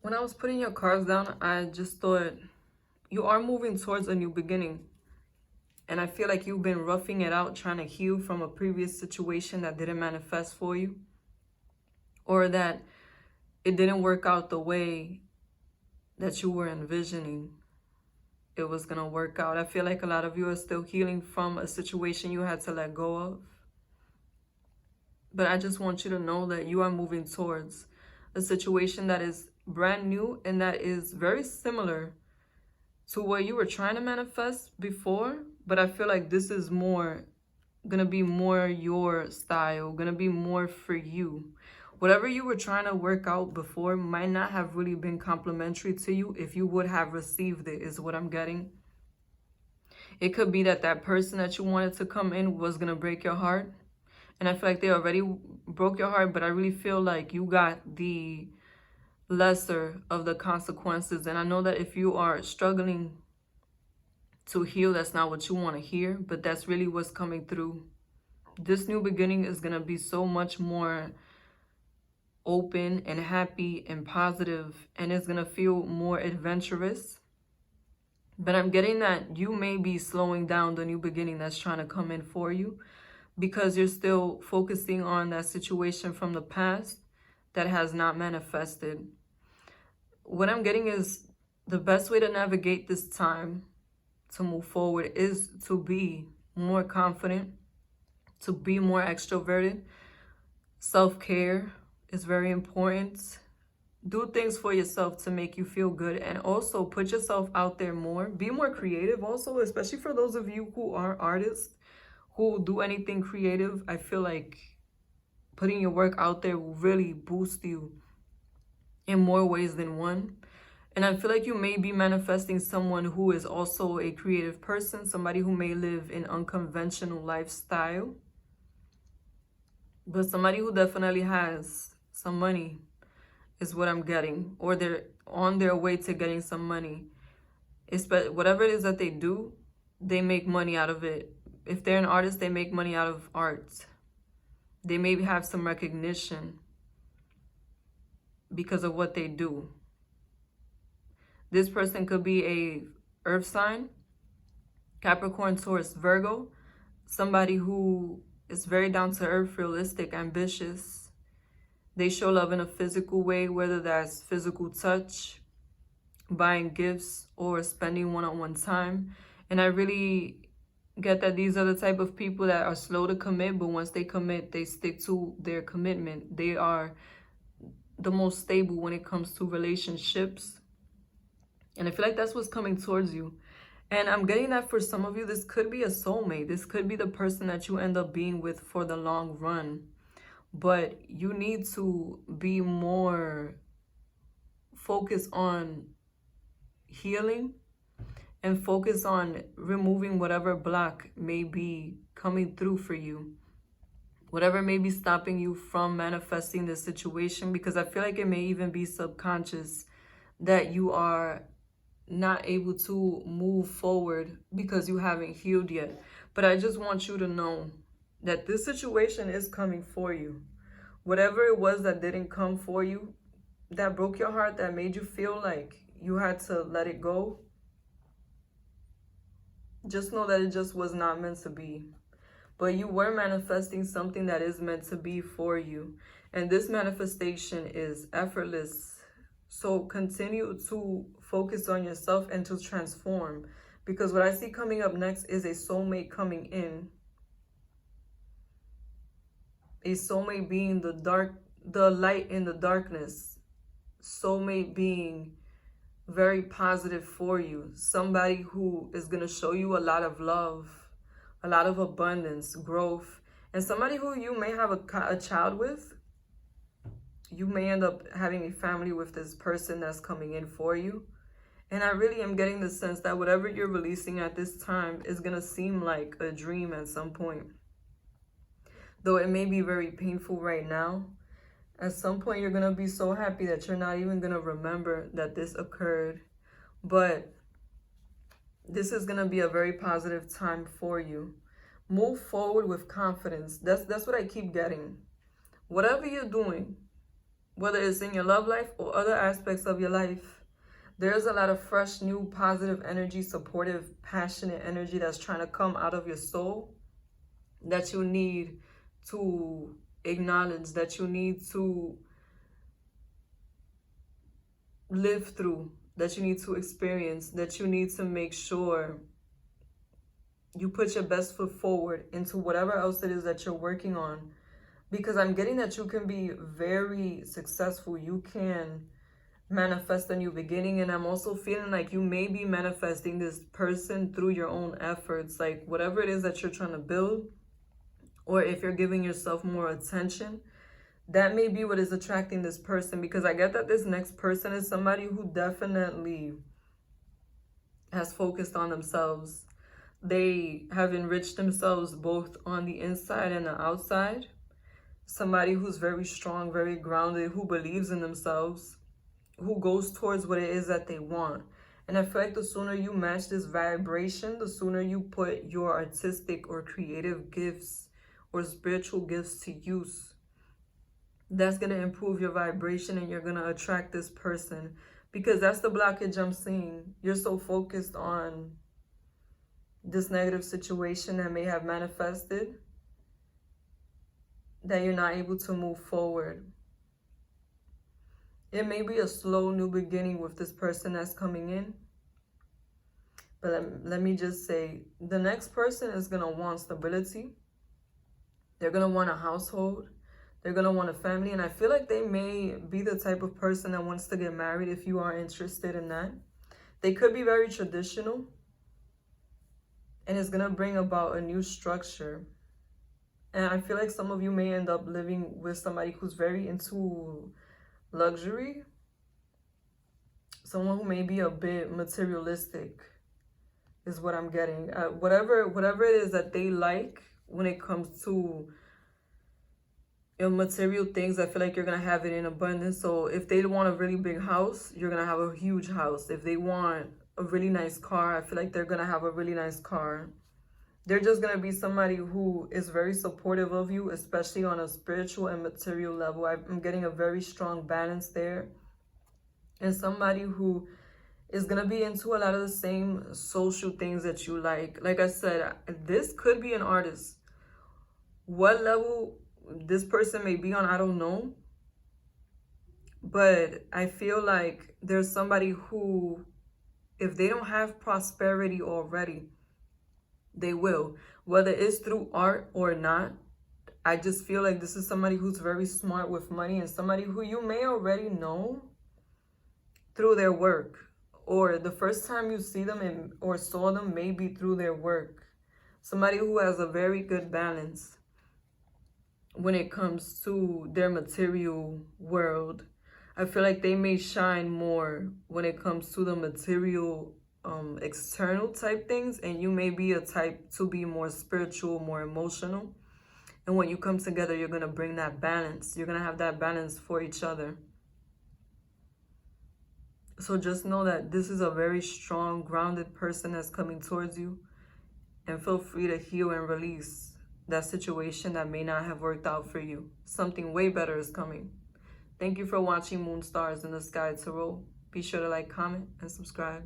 When I was putting your cards down, I just thought you are moving towards a new beginning. And I feel like you've been roughing it out, trying to heal from a previous situation that didn't manifest for you, or that it didn't work out the way that you were envisioning it was going to work out. I feel like a lot of you are still healing from a situation you had to let go of. But I just want you to know that you are moving towards a situation that is brand new and that is very similar to what you were trying to manifest before. But I feel like this is more gonna be more your style, gonna be more for you. Whatever you were trying to work out before might not have really been complimentary to you if you would have received it, is what I'm getting. It could be that that person that you wanted to come in was gonna break your heart. And I feel like they already broke your heart, but I really feel like you got the lesser of the consequences. And I know that if you are struggling to heal, that's not what you want to hear, but that's really what's coming through. This new beginning is going to be so much more open and happy and positive, and it's going to feel more adventurous. But I'm getting that you may be slowing down the new beginning that's trying to come in for you, because you're still focusing on that situation from the past that has not manifested. What I'm getting is the best way to navigate this time to move forward is to be more confident, to be more extroverted. Self-care is very important. Do things for yourself to make you feel good, and also put yourself out there more. Be more creative also, especially for those of you who are artists, who do anything creative. I feel like putting your work out there will really boost you in more ways than one. And I feel like you may be manifesting someone who is also a creative person, somebody who may live an unconventional lifestyle, but somebody who definitely has some money is what I'm getting, or they're on their way to getting some money. Whatever it is that they do, they make money out of it. If they're an artist, they make money out of art. They maybe have some recognition because of what they do. This person could be a earth sign, Capricorn, Taurus, Virgo, somebody who is very down to earth, realistic, ambitious. They show love in a physical way, whether that's physical touch, buying gifts, or spending one-on-one time. And I really get that these are the type of people that are slow to commit, but once they commit, they stick to their commitment. They are the most stable when it comes to relationships. And I feel like that's what's coming towards you. And I'm getting that for some of you, this could be a soulmate. This could be the person that you end up being with for the long run. But you need to be more focused on healing and focus on removing whatever block may be coming through for you. Whatever may be stopping you from manifesting this situation, because I feel like it may even be subconscious that you are not able to move forward because you haven't healed yet. But I just want you to know that this situation is coming for you. Whatever it was that didn't come for you, that broke your heart, that made you feel like you had to let it go, just know that it just was not meant to be. But you were manifesting something that is meant to be for you. And this manifestation is effortless. So continue to focus on yourself and to transform. Because what I see coming up next is a soulmate coming in. A soulmate being the light in the darkness. Soulmate being very positive for you. Somebody who is going to show you a lot of love, a lot of abundance, growth. And somebody who you may have a child with. You may end up having a family with this person that's coming in for you. And I really am getting the sense that whatever you're releasing at this time is going to seem like a dream at some point. Though it may be very painful right now, at some point you're going to be so happy that you're not even going to remember that this occurred. But this is going to be a very positive time for you. Move forward with confidence. That's what I keep getting. Whatever you're doing, whether it's in your love life or other aspects of your life. There's a lot of fresh, new, positive energy, supportive, passionate energy that's trying to come out of your soul that you need to acknowledge, that you need to live through, that you need to experience, that you need to make sure you put your best foot forward into whatever else it is that you're working on. Because I'm getting that you can be very successful. You can manifest a new beginning. And I'm also feeling like you may be manifesting this person through your own efforts. Like whatever it is that you're trying to build, or if you're giving yourself more attention, that may be what is attracting this person. Because I get that this next person is somebody who definitely has focused on themselves. They have enriched themselves both on the inside and the outside. Somebody who's very strong, very grounded, who believes in themselves, who goes towards what it is that they want. And I feel like the sooner you match this vibration, the sooner you put your artistic or creative gifts or spiritual gifts to use, that's going to improve your vibration and you're going to attract this person. Because that's the blockage I'm seeing. You're so focused on this negative situation that may have manifested that you're not able to move forward. It may be a slow new beginning with this person that's coming in. But let me just say, the next person is going to want stability. They're going to want a household. They're going to want a family. And I feel like they may be the type of person that wants to get married if you are interested in that. They could be very traditional. And it's going to bring about a new structure. And I feel like some of you may end up living with somebody who's very into luxury. Someone who may be a bit materialistic is what I'm getting. Whatever it is that they like when it comes to material things, I feel like you're going to have it in abundance. So if they want a really big house, you're going to have a huge house. If they want a really nice car, I feel like they're going to have a really nice car. They're just going to be somebody who is very supportive of you, especially on a spiritual and material level. I'm getting a very strong balance there. And somebody who is going to be into a lot of the same social things that you like. Like I said, this could be an artist. What level this person may be on, I don't know. But I feel like there's somebody who, if they don't have prosperity already, they will. Whether it's through art or not, I just feel like this is somebody who's very smart with money and somebody who you may already know through their work. Or the first time you see them or saw them may be through their work. Somebody who has a very good balance when it comes to their material world. I feel like they may shine more when it comes to the material external type things, and you may be a type to be more spiritual, more emotional. And when you come together, you're going to bring that balance. You're going to have that balance for each other. So just know that this is a very strong, grounded person that's coming towards you. And feel free to heal and release that situation that may not have worked out for you. Something way better is coming. Thank you for watching Moon Stars in the Sky Tarot. Be sure to like, comment, and subscribe.